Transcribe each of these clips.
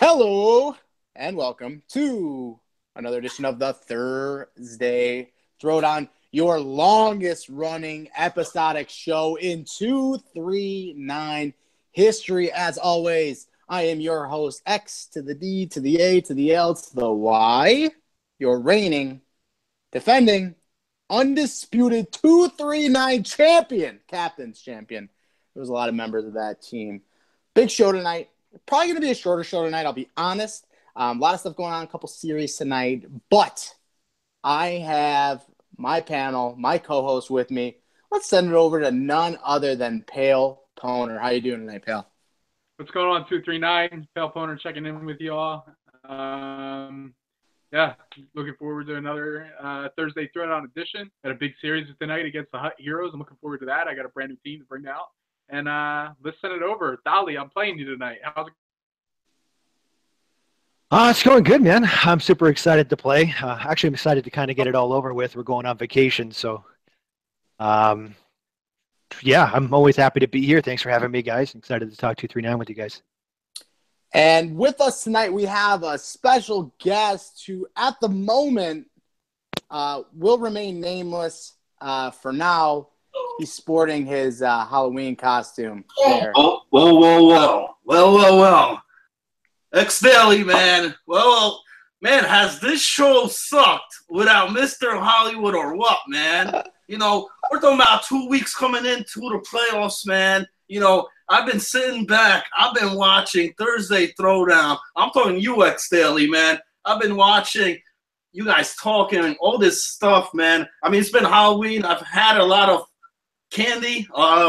Hello and welcome to another edition of the Thursday Throwdown, your longest running episodic show in 239 history. As always, I am your host, X to the D to the A to the L to the Y, your reigning, defending, undisputed 239 champion, captain's champion. There was a lot of members of that team. Big show tonight. Probably going to be a shorter show tonight, I'll be honest. A lot of stuff going on, a couple series tonight. But I have my panel, my co-host with me. Let's send it over to none other than Pale Poner. How you doing tonight, Pale? What's going on, 239? Pale Poner checking in with you all. Looking forward to another Thursday Throwdown edition. Got a big series tonight against the Hut Heroes. I'm looking forward to that. I got a brand new team to bring out. And let's send it over. Dolly, I'm playing you tonight. How's it? It's going good, man. I'm super excited to play. Actually, I'm excited to kind of get it all over with. We're going on vacation, so I'm always happy to be here. Thanks for having me, guys. I'm excited to talk 239 with you guys. And with us tonight, we have a special guest who, at the moment, will remain nameless for now. He's sporting his Halloween costume there. Oh, well. X-Daily, man. Well, man, has this show sucked without Mr. Hollywood or what, man? You know, we're talking about 2 weeks coming into the playoffs, man. You know, I've been sitting back. I've been watching Thursday Throwdown. I'm talking you, X-Daily, man. I've been watching you guys talking all this stuff, man. I mean, it's been Halloween. I've had a lot of candy,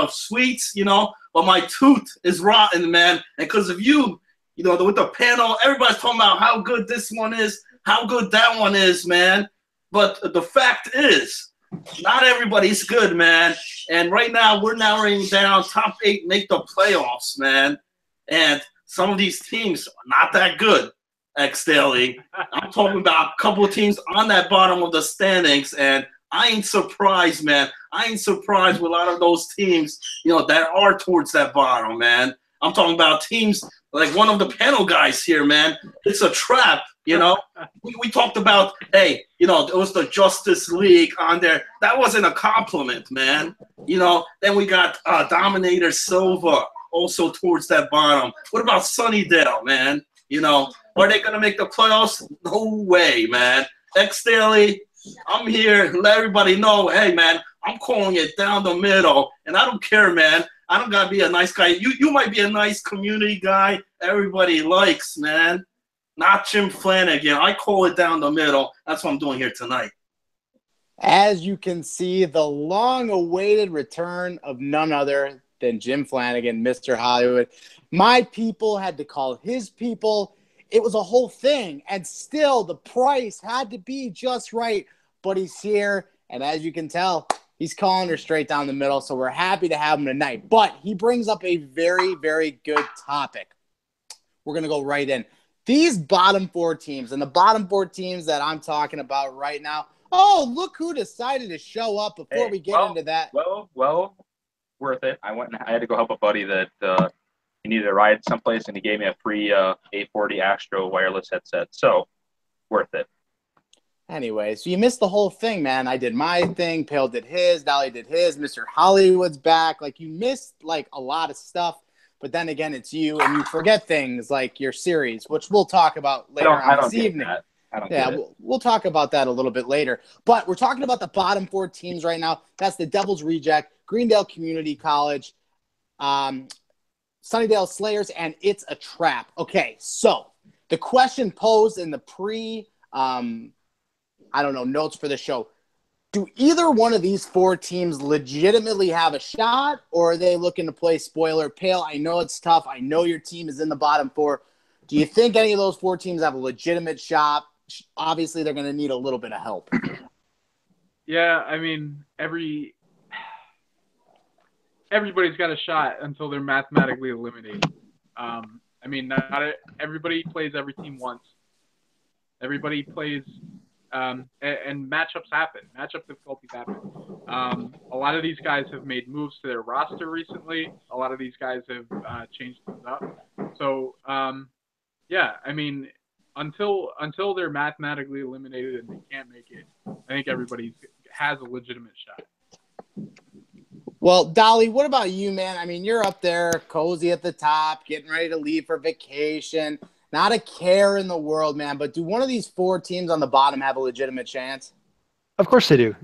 sweets, you know, but my tooth is rotten, man. And because of you, you know, with the panel, everybody's talking about how good this one is, how good that one is, man. But the fact is, not everybody's good, man. And right now, we're narrowing down top 8 make the playoffs, man. And some of these teams are not that good, X-Daily. I'm talking about a couple of teams on that bottom of the standings, and I ain't surprised, man. I ain't surprised with a lot of those teams, you know, that are towards that bottom, man. I'm talking about teams like one of the panel guys here, man. It's a trap, you know. We talked about, hey, you know, it was the Justice League on there. That wasn't a compliment, man. You know, then we got Dominator Silva also towards that bottom. What about Sunnydale, man? You know, are they going to make the playoffs? No way, man. X-Daily, I'm here to let everybody know, hey, man, I'm calling it down the middle, and I don't care, man. I don't got to be a nice guy. You might be a nice community guy everybody likes, man. Not Jim Flanagan. I call it down the middle. That's what I'm doing here tonight. As you can see, the long-awaited return of none other than Jim Flanagan, Mr. Hollywood. My people had to call his people. It was a whole thing, and still the price had to be just right. But he's here, and as you can tell, he's calling her straight down the middle, so we're happy to have him tonight. But he brings up a very, very good topic. We're going to go right in. These bottom 4 teams, and the bottom 4 teams that I'm talking about right now, oh, look who decided to show up before we get into that. Well, worth it. I had to go help a buddy that he needed a ride someplace, and he gave me a free 840 Astro wireless headset. So, worth it. Anyway, so you missed the whole thing, man. I did my thing. Pale did his. Dolly did his. Mr. Hollywood's back. Like, you missed, like, a lot of stuff. But then again, it's you, and you forget things like your series, which we'll talk about later on this evening. We'll talk about that a little bit later. But we're talking about the bottom 4 teams right now. That's the Devil's Reject, Greendale Community College, Sunnydale Slayers, and It's a Trap. Okay, so the question posed in the notes for the show. Do either one of these 4 teams legitimately have a shot, or are they looking to play spoiler? Pale, I know it's tough. I know your team is in the bottom 4. Do you think any of those 4 teams have a legitimate shot? Obviously, they're going to need a little bit of help. Yeah, I mean, everybody's got a shot until they're mathematically eliminated. I mean, not everybody plays every team once. Everybody plays and matchups happen. Matchup difficulties happen. A lot of these guys have made moves to their roster recently. A lot of these guys have changed things up. So Yeah, I mean, until they're mathematically eliminated and they can't make it, I think everybody has a legitimate shot. Well, Dolly, what about you, man? I mean, you're up there, cozy at the top, getting ready to leave for vacation. Not a care in the world, man. But do one of these four teams on the bottom have a legitimate chance? Of course they do.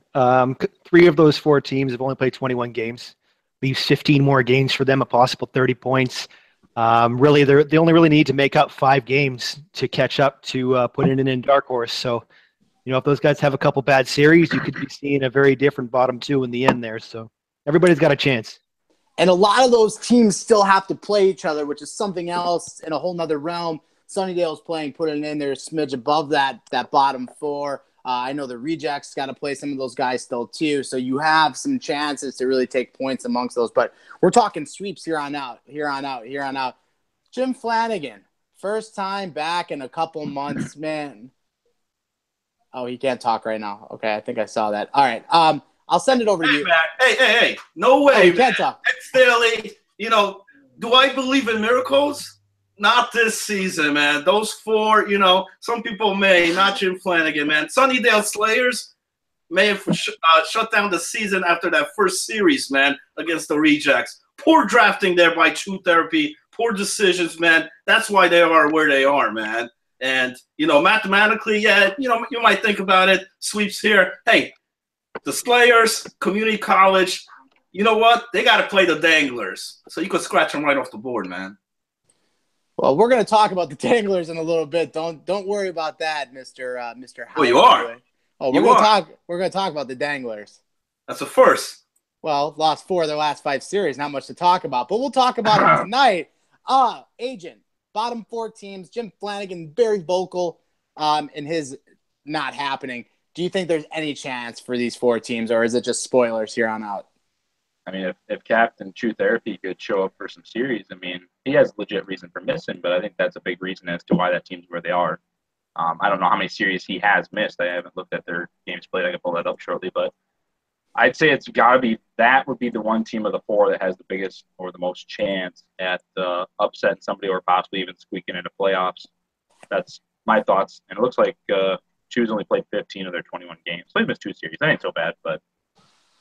Three of those four teams have only played 21 games. Leaves 15 more games for them, a possible 30 points. Really, they only really need to make up 5 games to catch up to put it in dark horse. So, if those guys have a couple bad series, you could be seeing a very different bottom two in the end there. So everybody's got a chance. And a lot of those teams still have to play each other, which is something else in a whole nother realm. Sunnydale's playing, putting in there a smidge above that bottom four. I know the Rejects got to play some of those guys still too. So you have some chances to really take points amongst those. But we're talking sweeps here on out. Jim Flanagan, first time back in a couple months, man. Oh, he can't talk right now. Okay, I think I saw that. All right. I'll send it over to you. Man. Hey. No way, you can't talk. Daily, do I believe in miracles? Not this season, man. Those four, some people may, not Jim Flanagan, man. Sunnydale Slayers may have shut down the season after that first series, man, against the Rejects. Poor drafting there by True Therapy. Poor decisions, man. That's why they are where they are, man. And, mathematically, yeah, you might think about it. Sweeps here. Hey, the Slayers, community college, you know what? They got to play the Danglers. So you could scratch them right off the board, man. Well, we're going to talk about the Danglers in a little bit. Don't worry about that, Mr. Howard. Oh, you are. Oh, we're going to talk about the Danglers. That's a first. Well, lost 4 of their last 5 series. Not much to talk about, but we'll talk about it tonight. Agent, bottom 4 teams. Jim Flanagan, very vocal in his not happening. Do you think there's any chance for these 4 teams, or is it just spoilers here on out? I mean, if Captain True Therapy could show up for some series, I mean, he has legit reason for missing, but I think that's a big reason as to why that team's where they are. I don't know how many series he has missed. I haven't looked at their games played. I can pull that up shortly, but I'd say it's got to be that would be the one team of the 4 that has the biggest or the most chance at upsetting somebody or possibly even squeaking into playoffs. That's my thoughts. And it looks like Choose only played 15 of their 21 games. So he missed 2 series. That ain't so bad, but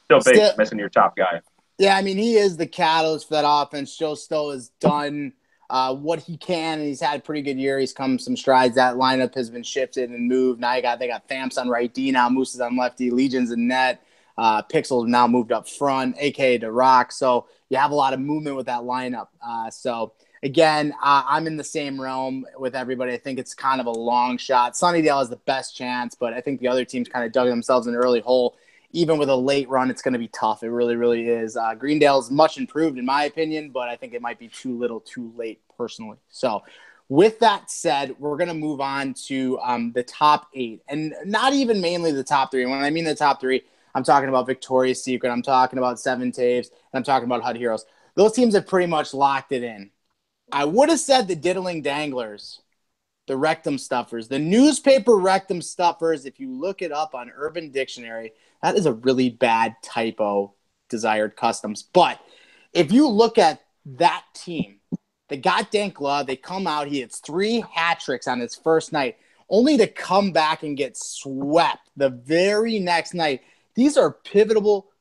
still big, missing your top guy. Yeah, I mean, he is the catalyst for that offense. Joe Stowe has done what he can, and he's had a pretty good year. He's come some strides. That lineup has been shifted and moved. Now they got Thamps on right D now, Moose is on lefty, Legion's in net. Pixels now moved up front, a.k.a. to Rock. So you have a lot of movement with that lineup. So, again, I'm in the same realm with everybody. I think it's kind of a long shot. Sunnydale has the best chance, but I think the other teams kind of dug themselves in an early hole. Even with a late run, it's going to be tough. It really, really is. Greendale's much improved, in my opinion, but I think it might be too little, too late, personally. So, with that said, we're going to move on to the top 8, and not even mainly the top 3. When I mean the top 3, I'm talking about Victoria's Secret. I'm talking about Seven Taves, and I'm talking about HUD Heroes. Those teams have pretty much locked it in. I would have said the Diddling Danglers, the Rectum Stuffers, the newspaper Rectum Stuffers. If you look it up on Urban Dictionary, that is a really bad typo, Desired Customs. But if you look at that team, they got Dan Glove. They come out. He hits 3 hat tricks on his first night, only to come back and get swept the very next night. These are pivotal,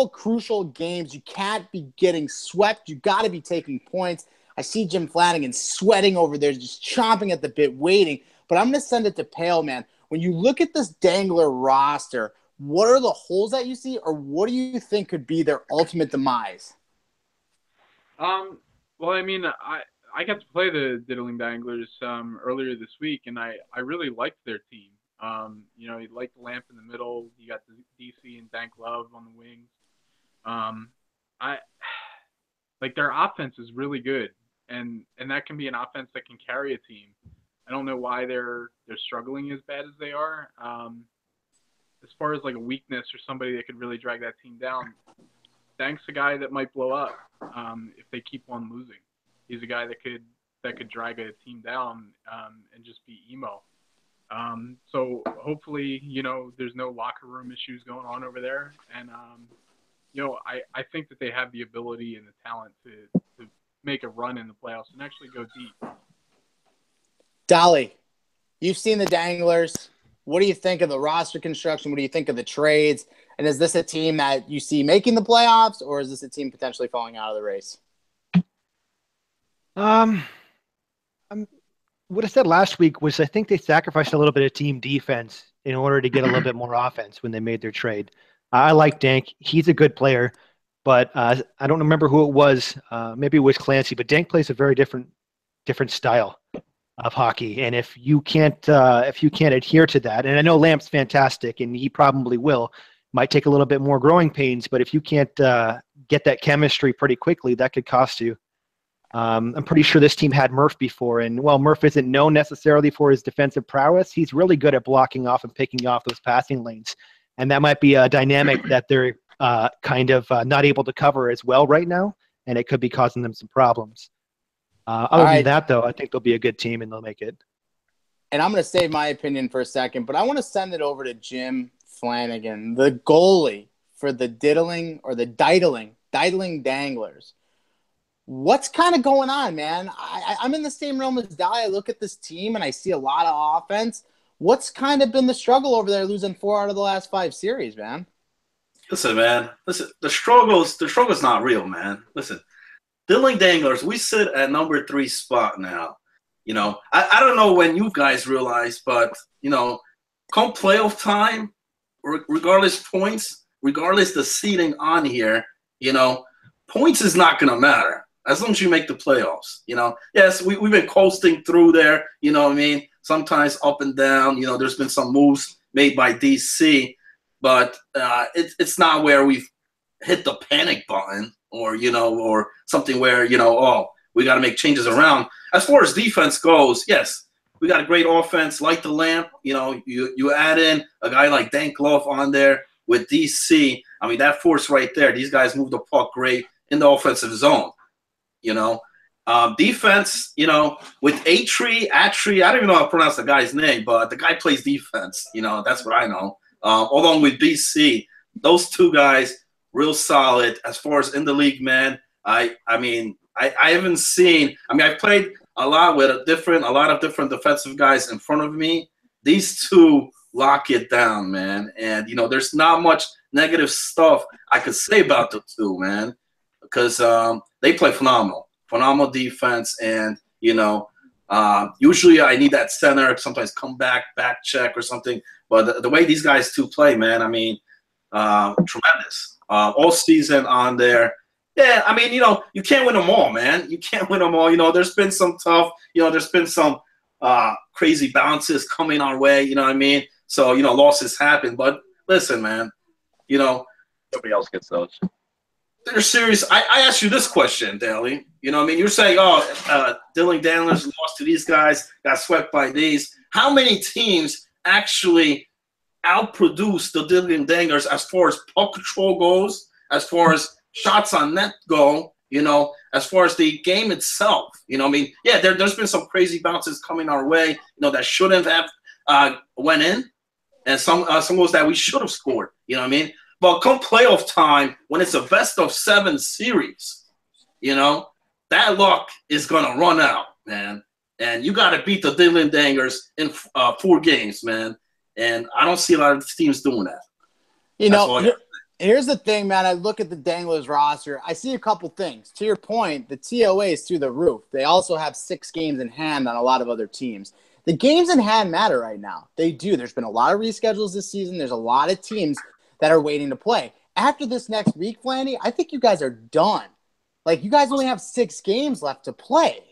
crucial games. You can't be getting swept. You got to be taking points. I see Jim Flanagan sweating over there, just chomping at the bit, waiting. But I'm going to send it to Pale, man. When you look at this Dangler roster, what are the holes that you see, or what do you think could be their ultimate demise? Well, I mean, I got to play the Diddling Danglers earlier this week, and I really liked their team. You like the lamp in the middle. You got the DC and Dank Love on the wings. I like their offense is really good, and that can be an offense that can carry a team. I don't know why they're struggling as bad as they are. As far as like a weakness or somebody that could really drag that team down, Dank's a guy that might blow up if they keep on losing. He's a guy that could drag a team down and just be emo. So hopefully, there's no locker room issues going on over there. And, I think that they have the ability and the talent to make a run in the playoffs and actually go deep. Dolly, you've seen the Danglers. What do you think of the roster construction? What do you think of the trades? And is this a team that you see making the playoffs, or is this a team potentially falling out of the race? What I said last week was I think they sacrificed a little bit of team defense in order to get a little bit more offense when they made their trade. I like Dank. He's a good player, but I don't remember who it was. Maybe it was Clancy, but Dank plays a very different style of hockey. And if you can't adhere to that, and I know Lamp's fantastic, and he probably will, might take a little bit more growing pains, but if you can't get that chemistry pretty quickly, that could cost you. I'm pretty sure this team had Murph before, and while Murph isn't known necessarily for his defensive prowess, he's really good at blocking off and picking off those passing lanes. And that might be a dynamic that they're kind of not able to cover as well right now, and it could be causing them some problems. Other than that, though, I think they'll be a good team and they'll make it. And I'm going to save my opinion for a second, but I want to send it over to Jim Flanagan, the goalie for the Diddling Danglers. What's kind of going on, man? I'm in the same realm as Dolly. I look at this team and I see a lot of offense. What's kind of been the struggle over there, losing 4 out of the last 5 series, man? Listen, man. Listen, the struggle's not real, man. Listen, Diddling Danglers, we sit at number 3 spot now. You know, I don't know when you guys realize, but, you know, come playoff time, regardless points, regardless the seeding on here, you know, points is not going to matter. As long as you make the playoffs, you know. Yes, we've been coasting through there, you know what I mean? Sometimes up and down, you know, there's been some moves made by DC, but it's not where we've hit the panic button or, you know, or something where, you know, oh, we got to make changes around. As far as defense goes, yes, we got a great offense, like the Lamp. You know, you add in a guy like Dan Glove on there with DC. I mean, that force right there, these guys move the puck great in the offensive zone. You know, defense, you know, with Atri, I don't even know how to pronounce the guy's name, but the guy plays defense. You know, that's what I know. Along with BC, those 2 guys, real solid as far as in the league, man. I mean, I haven't seen. I mean, I've played a lot with a lot of different defensive guys in front of me. These 2 lock it down, man. And you know, there's not much negative stuff I could say about the 2, man, because they play phenomenal defense. And, you know, usually I need that center, sometimes come back check or something. But the way these guys 2 play, man, I mean, tremendous. All season on there. Yeah, I mean, you know, you can't win them all, man. You can't win them all. You know, there's been some tough, you know, there's been some crazy bounces coming our way, you know what I mean? So, you know, losses happen. But listen, man, you know. Nobody else gets those. They're serious. I asked you this question, Daly. You know what I mean? You're saying, Diddling Danglers lost to these guys, got swept by these. How many teams actually outproduce the Diddling Danglers as far as puck control goes, as far as shots on net go, you know, as far as the game itself? You know what I mean? Yeah, there's been some crazy bounces coming our way, you know, that shouldn't have went in, and some goals that we should have scored, you know what I mean? But come playoff time, when it's a best-of-7 series, you know, that luck is going to run out, man. And you got to beat the Diddling Danglers in 4 games, man. And I don't see a lot of teams doing that. You know, here's the thing, man. I look at the Danglers roster. I see a couple things. To your point, the TOA is through the roof. They also have 6 games in hand on a lot of other teams. The games in hand matter right now. They do. There's been a lot of reschedules this season. There's a lot of teams that are waiting to play. After this next week, Flanny, I think you guys are done. Like, you guys only have 6 games left to play.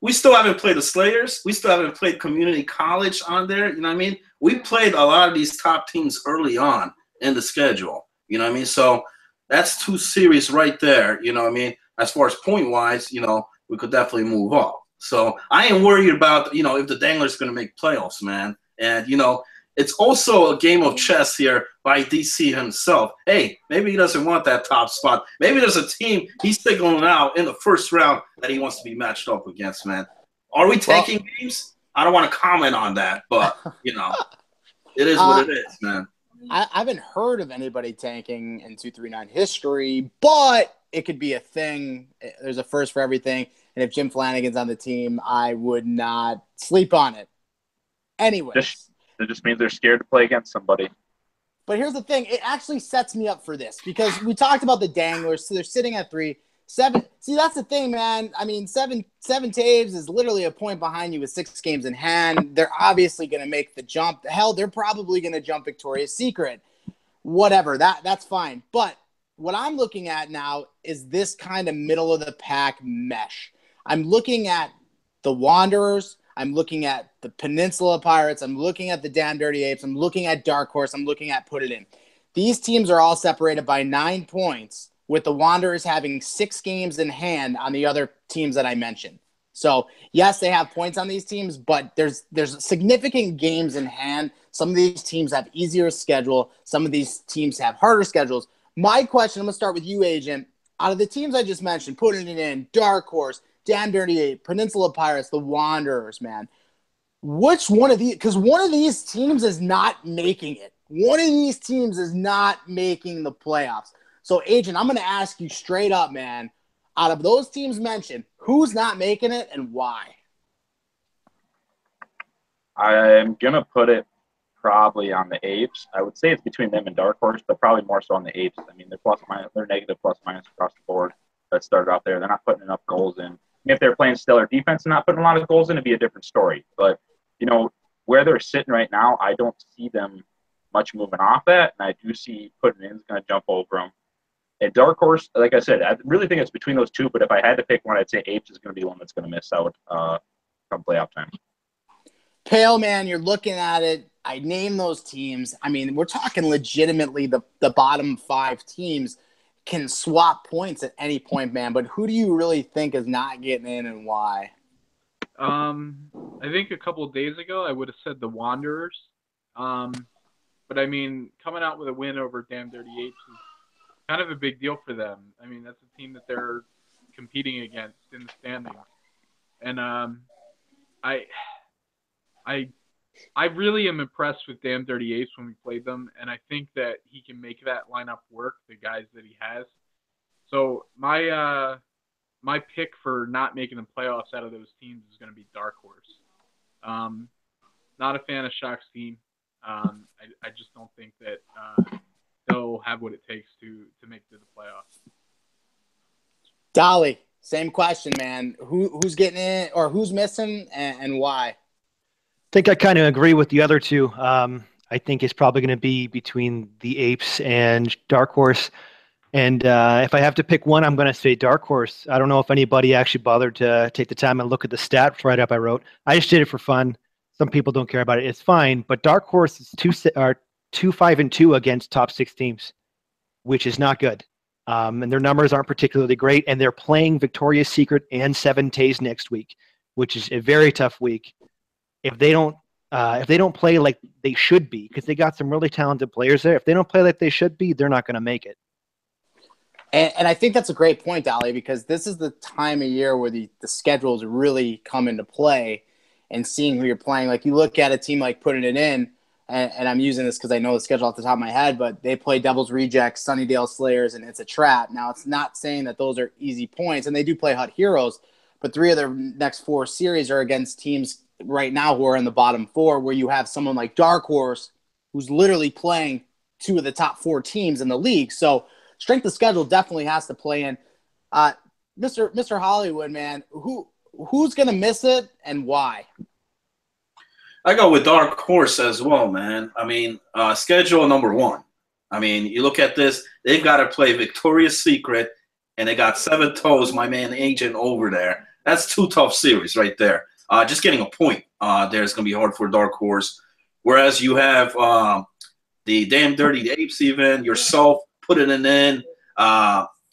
We still haven't played the Slayers. We still haven't played Community College on there. You know what I mean? We played a lot of these top teams early on in the schedule. You know what I mean? So that's 2 series right there. You know what I mean? As far as point-wise, you know, we could definitely move up. So I ain't worried about, you know, if the Danglers going to make playoffs, man. And, you know, it's also a game of chess here by DC himself. Hey, maybe he doesn't want that top spot. Maybe there's a team he's signaling out in the first round that he wants to be matched up against, man. Are we taking games? I don't want to comment on that, but, you know, it is what it is, man. I haven't heard of anybody tanking in 239 history, but it could be a thing. There's a first for everything. And if Jim Flanagan's on the team, I would not sleep on it. Anyways. It just means they're scared to play against somebody. But here's the thing. It actually sets me up for this because we talked about the danglers. So they're sitting at 3. 7. See, that's the thing, man. I mean, seven Taves is literally a point behind you with 6 games in hand. They're obviously going to make the jump. Hell, they're probably going to jump Victoria's Secret. Whatever. That's fine. But what I'm looking at now is this kind of middle of the pack mesh. I'm looking at the Wanderers. I'm looking at the Peninsula Pirates. I'm looking at the Damn Dirty Apes. I'm looking at Dark Horse. I'm looking at Put It In. These teams are all separated by 9 points, with the Wanderers having 6 games in hand on the other teams that I mentioned. So, yes, they have points on these teams, but there's significant games in hand. Some of these teams have easier schedule. Some of these teams have harder schedules. My question, I'm going to start with you, Agent. Out of the teams I just mentioned, Putting It In, Dark Horse, Damn Dirty Ape, Peninsula Pirates, the Wanderers, man, which one of these – because one of these teams is not making it. One of these teams is not making the playoffs. So, Agent, I'm going to ask you straight up, man, out of those teams mentioned, who's not making it and why? I'm going to put it probably on the Apes. I would say it's between them and Dark Horse, but probably more so on the Apes. I mean, they're negative plus minus across the board. That started out there. They're not putting enough goals in. If they're playing stellar defense and not putting a lot of goals in, it'd be a different story. But, where they're sitting right now, I don't see them much moving off that, and I do see Putting In's going to jump over them. And Dark Horse, like I said, I really think it's between those two, but if I had to pick one, I'd say Apes is going to be one that's going to miss out come playoff time. Pale, man, you're looking at it. I name those teams. I mean, we're talking legitimately the bottom 5 teams can swap points at any point, man. But who do you really think is not getting in and why? I think a couple of days ago I would have said the Wanderers. But, I mean, coming out with a win over Damn Dirty Apes is kind of a big deal for them. I mean, that's a team that they're competing against in the standings. And I really am impressed with Damn Dirty Apes when we played them, and I think that he can make that lineup work, the guys that he has. So my pick for not making the playoffs out of those teams is going to be Dark Horse. Not a fan of Shock's team. I just don't think that they'll have what it takes to make it to the playoffs. Dolly, same question, man. Who's getting in or who's missing and why? I think I kind of agree with the other two. I think it's probably going to be between the Apes and Dark Horse. And if I have to pick one, I'm going to say Dark Horse. I don't know if anybody actually bothered to take the time and look at the stats write-up I wrote. I just did it for fun. Some people don't care about it. It's fine. But Dark Horse is 2-5-2 against top 6 teams, which is not good. And their numbers aren't particularly great. And they're playing Victoria's Secret and 7 Tays next week, which is a very tough week. If they don't play like they should be, because they got some really talented players there, if they don't play like they should be, they're not going to make it. And I think that's a great point, Dolly, because this is the time of year where the schedules really come into play and seeing who you're playing. Like you look at a team like Putting It In, and I'm using this because I know the schedule off the top of my head, but they play Devil's Rejects, Sunnydale Slayers, and It's a Trap. Now, it's not saying that those are easy points, and they do play Hut Heroes, but 3 of their next 4 series are against teams right now who are in the bottom 4, where you have someone like Dark Horse who's literally playing 2 of the top 4 teams in the league. So strength of schedule definitely has to play in. Mr. Hollywood, man, who's going to miss it and why? I go with Dark Horse as well, man. I mean, schedule number 1. I mean, you look at this, they've got to play Victoria's Secret, and they got 7 Toes, my man Agent, over there. That's 2 tough series right there. Just getting a point there is going to be hard for Dark Horse. Whereas you have the Damn Dirty Apes, even yourself, Putting It In,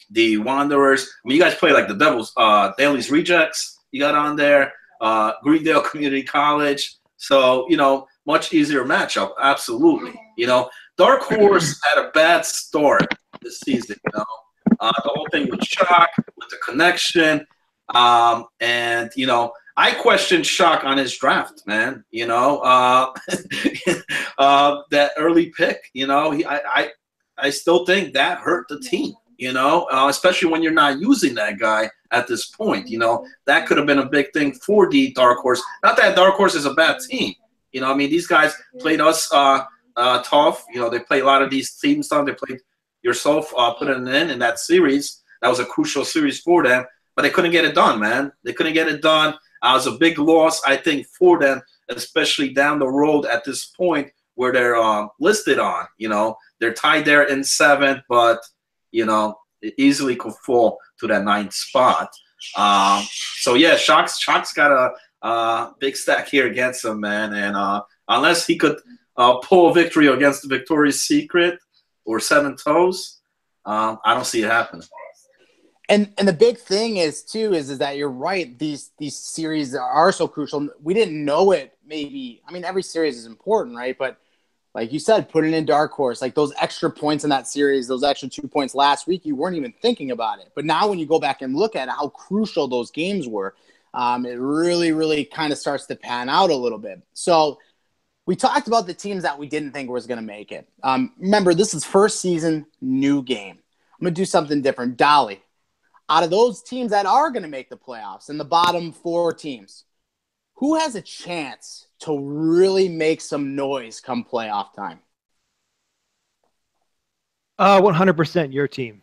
the Wanderers. I mean, you guys play like the Devil's Daly's Rejects. You got on there, Greendale Community College. So, much easier matchup. Absolutely. Dark Horse had a bad start this season. The whole thing with Shock, with the connection, and I questioned Shock on his draft, man. That early pick. I still think that hurt the team. especially when you're not using that guy at this point. That could have been a big thing for the Dark Horse. Not that Dark Horse is a bad team. These guys played us tough. They played a lot of these teams tough. They played yourself, put it in that series. That was a crucial series for them, but they couldn't get it done, man. They couldn't get it done. It was a big loss, I think, for them, especially down the road at this point where they're listed on. They're tied there in 7th, but it easily could fall to that 9th spot. So yeah, Shock's got a big stack here against him, man. And unless he could pull a victory against the Victoria's Secret or Seven Toes, I don't see it happening. And the big thing is that you're right. These series are so crucial. We didn't know it. Maybe, I mean, every series is important, right? But like you said, putting in Dark Horse, like those extra points in that series, those extra 2 points last week, you weren't even thinking about it. But now when you go back and look at how crucial those games were, it really, really kind of starts to pan out a little bit. So we talked about the teams that we didn't think was going to make it. Remember, this is first season, new game. I'm going to do something different. Dolly, out of those teams that are going to make the playoffs and the bottom 4 teams, who has a chance to really make some noise come playoff time? 100% your team.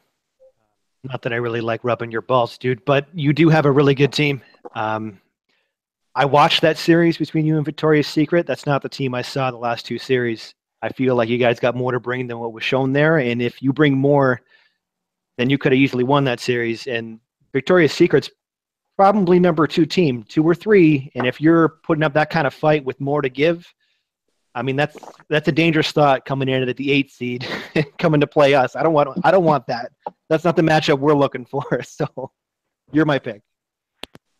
Not that I really like rubbing your balls, dude, but you do have a really good team. I watched that series between you and Victoria's Secret. That's not the team I saw the last 2 series. I feel like you guys got more to bring than what was shown there, and if you bring more, then you could have easily won that series. And Victoria's Secret's probably number 2 team, 2 or 3, and if you're putting up that kind of fight with more to give, I mean that's a dangerous thought coming in at the 8th seed, coming to play us. I don't want that. That's not the matchup we're looking for. So you're my pick.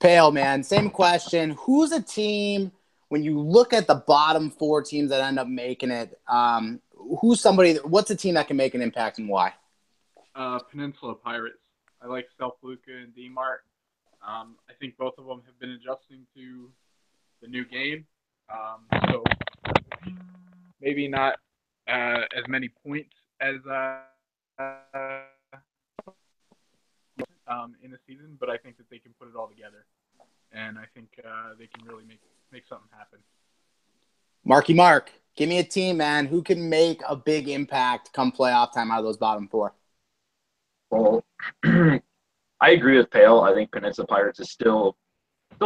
Pale, man, same question. Who's a team when you look at the bottom 4 teams that end up making it? What's a team that can make an impact and why? Peninsula Pirates. I like Stealth Luca and D-Mart. I think both of them have been adjusting to the new game. So maybe not as many points as in a season, but I think that they can put it all together. And I think they can really make something happen. Marky Mark, give me a team, man, who can make a big impact come playoff time out of those bottom 4. Well, I agree with Pale. I think Peninsula Pirates is still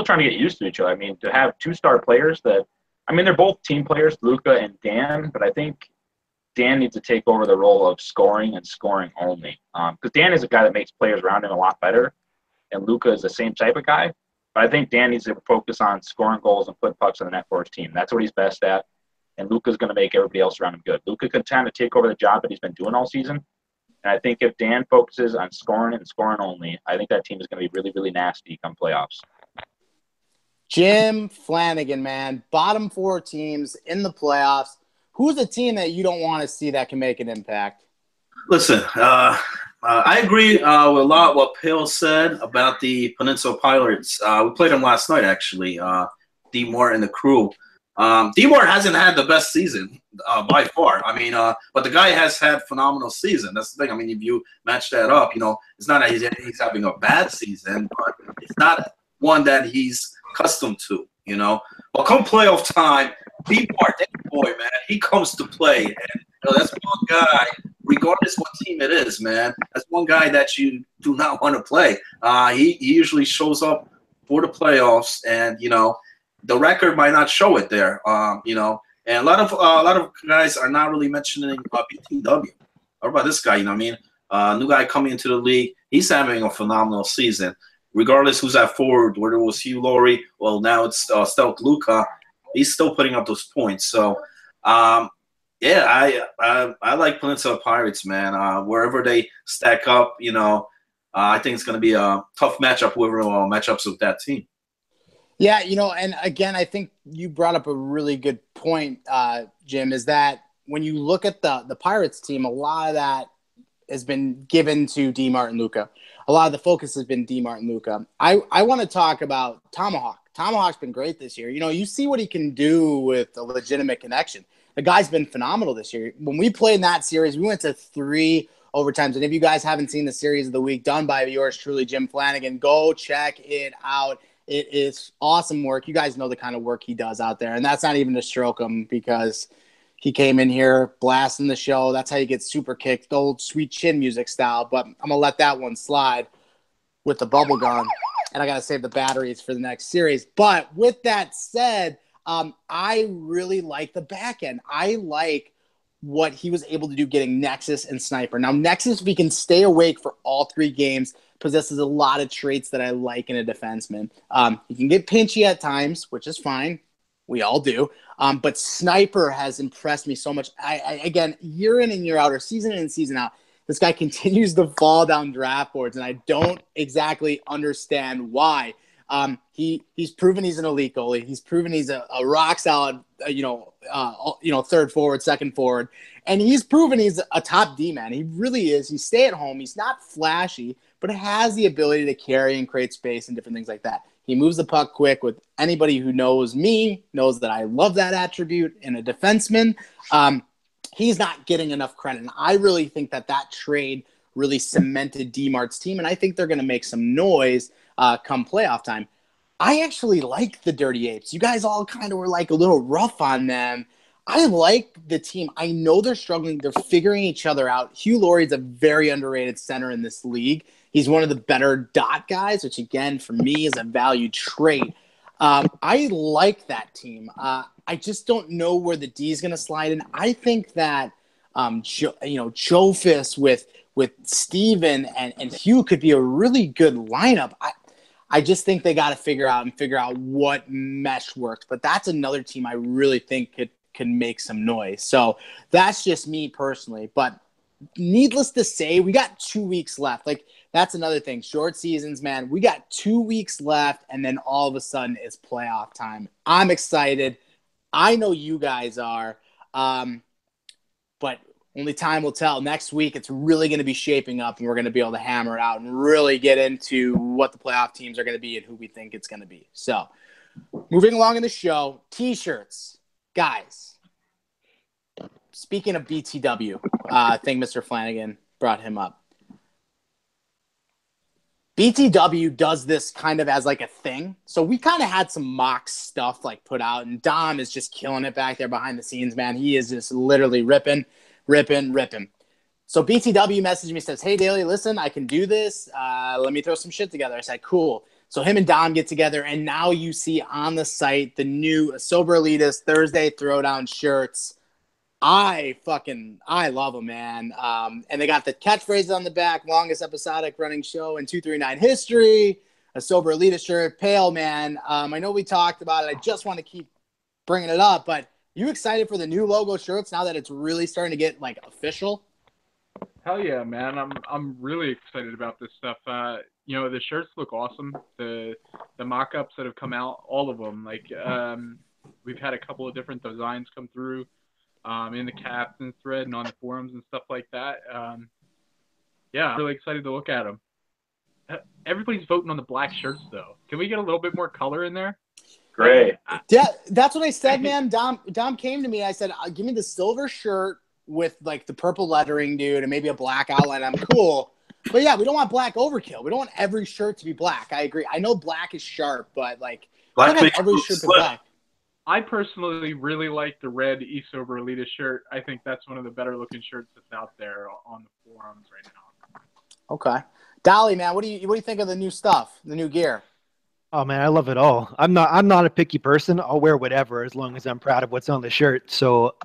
trying to get used to each other. I mean, to have 2-star players they're both team players, Luca and Dan, but I think Dan needs to take over the role of scoring and scoring only. Because Dan is a guy that makes players around him a lot better, and Luca is the same type of guy. But I think Dan needs to focus on scoring goals and putting pucks in the net for his team. That's what he's best at, and Luca's going to make everybody else around him good. Luca can kind of take over the job that he's been doing all season. And I think if Dan focuses on scoring and scoring only, I think that team is going to be really, really nasty come playoffs. Jim Flanagan, man, bottom 4 teams in the playoffs. Who's a team that you don't want to see that can make an impact? Listen, I agree with a lot of what Pale said about the Peninsula Pirates. We played them last night, actually, D-Mart and the crew. D-Mart hasn't had the best season by far. I mean, but the guy has had phenomenal season. That's the thing. I mean, if you match that up, it's not that he's having a bad season, but it's not one that he's accustomed to, But come playoff time, D-Mart, that boy, man, he comes to play. And that's one guy, regardless what team it is, man, that's one guy that you do not want to play. He usually shows up for the playoffs, and, the record might not show it there, and a lot of guys are not really mentioning BTW. What about this guy? New guy coming into the league, he's having a phenomenal season. Regardless who's at forward, whether it was Hugh Laurie, well, now it's Stealth Luca, he's still putting up those points. So, I like Peninsula Pirates, man. Wherever they stack up, I think it's going to be a tough matchup, whoever matchups with that team. Yeah, and again, I think you brought up a really good point, Jim, is that when you look at the Pirates team, a lot of that has been given to D-Mart and Luca. A lot of the focus has been D-Mart and Luca. I want to talk about Tomahawk. Tomahawk's been great this year. You see what he can do with a legitimate connection. The guy's been phenomenal this year. When we played in that series, we went to 3 overtimes. And if you guys haven't seen the series of the week done by yours truly, Jim Flanagan, go check it out. It is awesome work. You guys know the kind of work he does out there. And that's not even to stroke him because he came in here blasting the show. That's how you get super kicked, the old Sweet Chin music style. But I'm going to let that one slide with the bubble gun. And I got to save the batteries for the next series. But with that said, I really like the back end. I like what he was able to do getting Nexus and Sniper. Now, Nexus, if he can stay awake for all 3 games, possesses a lot of traits that I like in a defenseman. He can get pinchy at times, which is fine. We all do. But Sniper has impressed me so much. Again, year in and year out, or season in and season out, this guy continues to fall down draft boards, and I don't exactly understand why. He's proven he's an elite goalie. He's proven he's a rock solid, third forward, second forward, and he's proven he's a top D man. He really is. He's stay at home. He's not flashy, but has the ability to carry and create space and different things like that. He moves the puck quick. With anybody who knows me knows that I love that attribute in a defenseman. He's not getting enough credit, and I really think that trade really cemented D-Mart's team, and I think they're going to make some noise come playoff time. I actually like the Dirty Apes. You guys all kind of were like a little rough on them. I like the team. I know they're struggling. They're figuring each other out. Hugh Laurie's a very underrated center in this league. He's one of the better dot guys, which, again, for me is a valued trait. I like that team. I just don't know where the D is going to slide in. I think that, Joe Fist with Steven and Hugh could be a really good lineup. I just think they got to figure out what mesh works. But that's another team I really think could make some noise. So that's just me personally. But needless to say, we got 2 weeks left. Like, that's another thing. Short seasons, man. We got 2 weeks left, and then all of a sudden it's playoff time. I'm excited. I know you guys are. But only time will tell. Next week, it's really going to be shaping up, and we're going to be able to hammer it out and really get into what the playoff teams are going to be and who we think it's going to be. So, moving along in the show, T-shirts. Guys, speaking of BTW, I think Mr. Flanagan brought him up. BTW does this kind of as like a thing. So we kind of had some mock stuff like put out, and Dom is just killing it back there behind the scenes, man. He is just literally ripping. So BTW messaged me, says, "Hey, Daly, listen, I can do this. Let me throw some shit together." I said, cool. So him and Dom get together, and now you see on the site the new Sober Elitist Thursday Throwdown shirts. I love them, man. And they got the catchphrases on the back: longest episodic running show in 239 history, a Sober Elitist shirt, pale, man. I know we talked about it. I just want to keep bringing it up, but you excited for the new logo shirts now that it's really starting to get like official? Hell yeah, man. I'm really excited about this stuff. The shirts look awesome. The mock-ups that have come out, all of them. Like, we've had a couple of different designs come through in the captain thread and on the forums and stuff like that. I'm really excited to look at them. Everybody's voting on the black shirts, though. Can we get a little bit more color in there? Great. Yeah, that's what I said, man. Dom came to me. I said, "Give me the silver shirt with like the purple lettering, dude, and maybe a black outline. I'm cool." But yeah, we don't want black overkill. We don't want every shirt to be black. I agree. I know black is sharp, but like, Black don't have every shirt be black. I personally really like the red Sober Elitist shirt. I think that's one of the better looking shirts that's out there on the forums right now. Okay, Dolly, man, what do you think of the new stuff, the new gear? Oh man, I love it all. I'm not a picky person. I'll wear whatever as long as I'm proud of what's on the shirt. So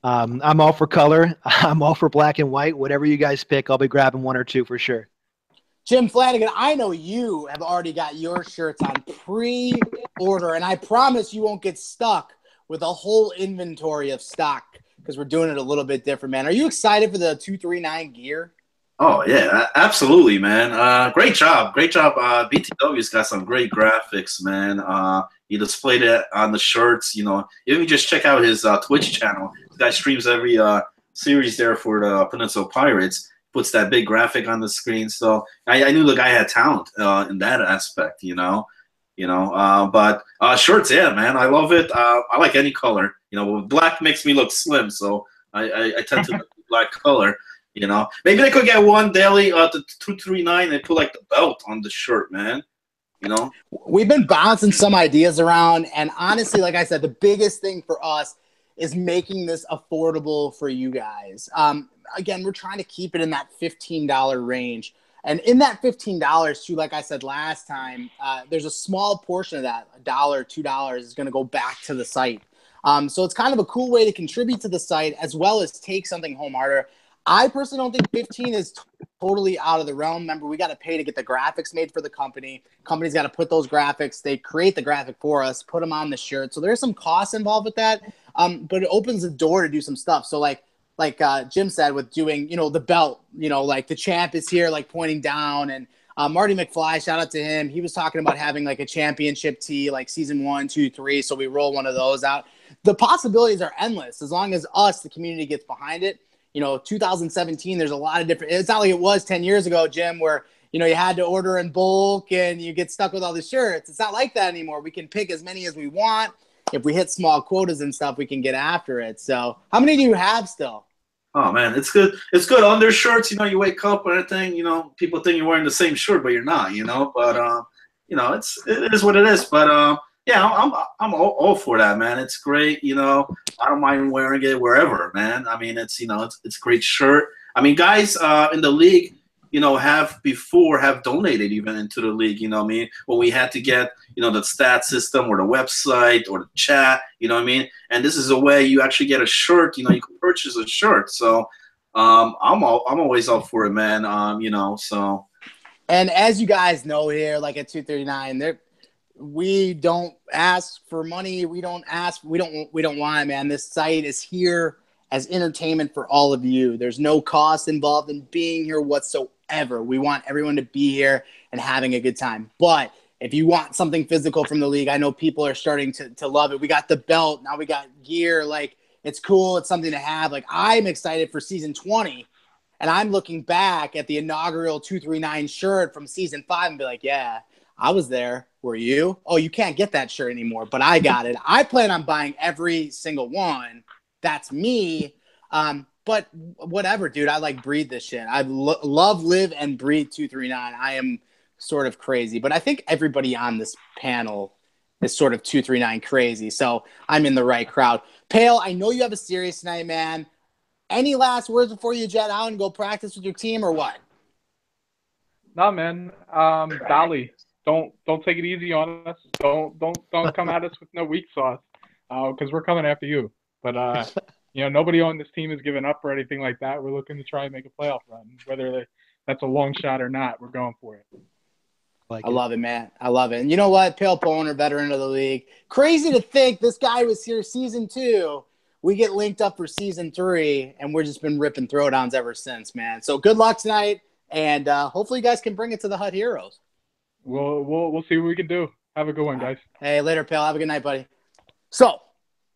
I'm all for color. I'm all for black and white. Whatever you guys pick, I'll be grabbing one or two for sure. Jim Flanagan, I know you have already got your shirts on pre-order, and I promise you won't get stuck with a whole inventory of stock because we're doing it a little bit different, man. Are you excited for the 239 gear? Oh, yeah, absolutely, man. Great job. BTW's got some great graphics, man. He displayed it on the shirts. You know, even just check out his Twitch channel. This guy streams every series there for the Peninsula Pirates. Puts that big graphic on the screen. So I knew the guy had talent in that aspect, But shirts, yeah, man, I love it. I like any color. Black makes me look slim, so I tend to like black color. You know, maybe they could get one daily the 239 and put like the belt on the shirt, man. You know, we've been bouncing some ideas around, and honestly, like I said, the biggest thing for us is making this affordable for you guys. Again, we're trying to keep it in that $15 range. And in that $15 too, like I said last time, there's a small portion of that, $1, $2 is going to go back to the site. So it's kind of a cool way to contribute to the site as well as take something home harder. I personally don't think 15 is totally out of the realm. Remember, we got to pay to get the graphics made for the company. Company's got to put those graphics. They create the graphic for us, put them on the shirt. So there's some costs involved with that. But it opens the door to do some stuff. So like Jim said, with doing, the belt, like the champ is here, like pointing down, and Marty McFly, shout out to him. He was talking about having like a championship tee, like season 1, 2, 3. So we roll one of those out. The possibilities are endless as long as us, the community, gets behind it. 2017, there's a lot of different, it's not like it was 10 years ago, Jim, where, you had to order in bulk and you get stuck with all the shirts. It's not like that anymore. We can pick as many as we want. If we hit small quotas and stuff, we can get after it. So how many do you have still? Oh man, it's good. It's good. Undershirts, you wake up and everything, people think you're wearing the same shirt, but you're not, but it is what it is. But yeah, I'm all for that, man. It's great, I don't mind wearing it wherever, man. I mean, it's it's a great shirt. I mean, guys in the league, have donated even into the league, what I mean? When we had to get, the stat system or the website or the chat, what I mean? And this is a way you actually get a shirt, you can purchase a shirt. So I'm always up for it, man. So. And as you guys know here, like at 239, we don't ask for money. We don't want it, man. This site is here as entertainment for all of you. There's no cost involved in being here whatsoever. We want everyone to be here and having a good time. But if you want something physical from the league, I know people are starting to love it. We got the belt. Now we got gear. Like, it's cool. It's something to have. Like, I'm excited for season 20. And I'm looking back at the inaugural 239 shirt from season 5 and be like, yeah, I was there. Were you? Oh, you can't get that shirt anymore, but I got it. I plan on buying every single one. That's me. But whatever, dude. I like breathe this shit. I love, live, and breathe 239. I am sort of crazy, but I think everybody on this panel is sort of 239 crazy. So I'm in the right crowd. Pale, I know you have a series tonight, man. Any last words before you jet out and go practice with your team, or what? No, man. Dolly, don't take it easy on us. Don't come at us with no weak sauce, because we're coming after you. But nobody on this team has given up or anything like that. We're looking to try and make a playoff run, whether that's a long shot or not. We're going for it. I love it, man. I love it. And you know what? Pale Poner, veteran of the league. Crazy to think this guy was here season 2. We get linked up for season 3, and we're just been ripping throwdowns ever since, man. So good luck tonight, and hopefully you guys can bring it to the Hut Heroes. We'll see what we can do. Have a good one, guys. Hey, later, Pale. Have a good night, buddy. So,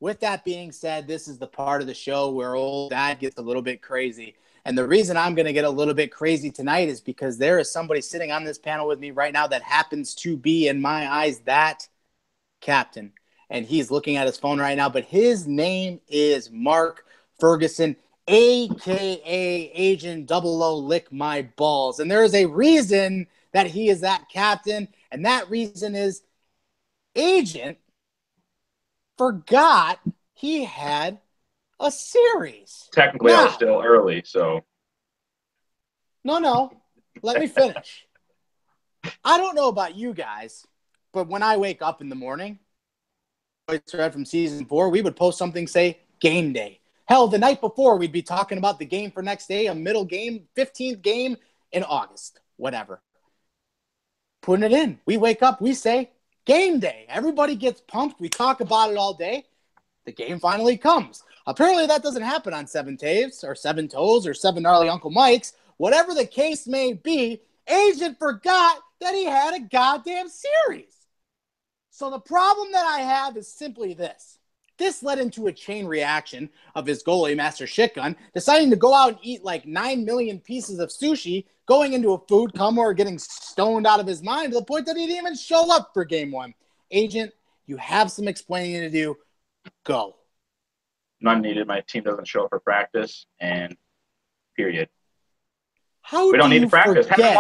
with that being said, this is the part of the show where old dad gets a little bit crazy. And the reason I'm going to get a little bit crazy tonight is because there is somebody sitting on this panel with me right now that happens to be, in my eyes, that captain. And he's looking at his phone right now, but his name is Mark Ferguson, a.k.a. Agent 00 Lick My Balls. And there is a reason that he is that captain, and that reason is Agent forgot he had a series. Technically, I was still early, so. No. Let me finish. I don't know about you guys, but when I wake up in the morning, thread from season 4, we would post something, say, game day. Hell, the night before, we'd be talking about the game for next day, a middle game, 15th game in August, whatever. Putting it in. We wake up, we say, game day. Everybody gets pumped. We talk about it all day. The game finally comes. Apparently, that doesn't happen on 7 Taves or 7 Toes or 7 Gnarly Uncle Mikes. Whatever the case may be, Agent forgot that he had a goddamn series. So the problem that I have is simply this. This led into a chain reaction of his goalie, Master Shitgun, deciding to go out and eat like 9 million pieces of sushi, going into a food coma or getting stoned out of his mind to the point that he didn't even show up for game 1. Agent, you have some explaining to do. Go. None needed. My team doesn't show up for practice, and period. How We don't need to practice. forget?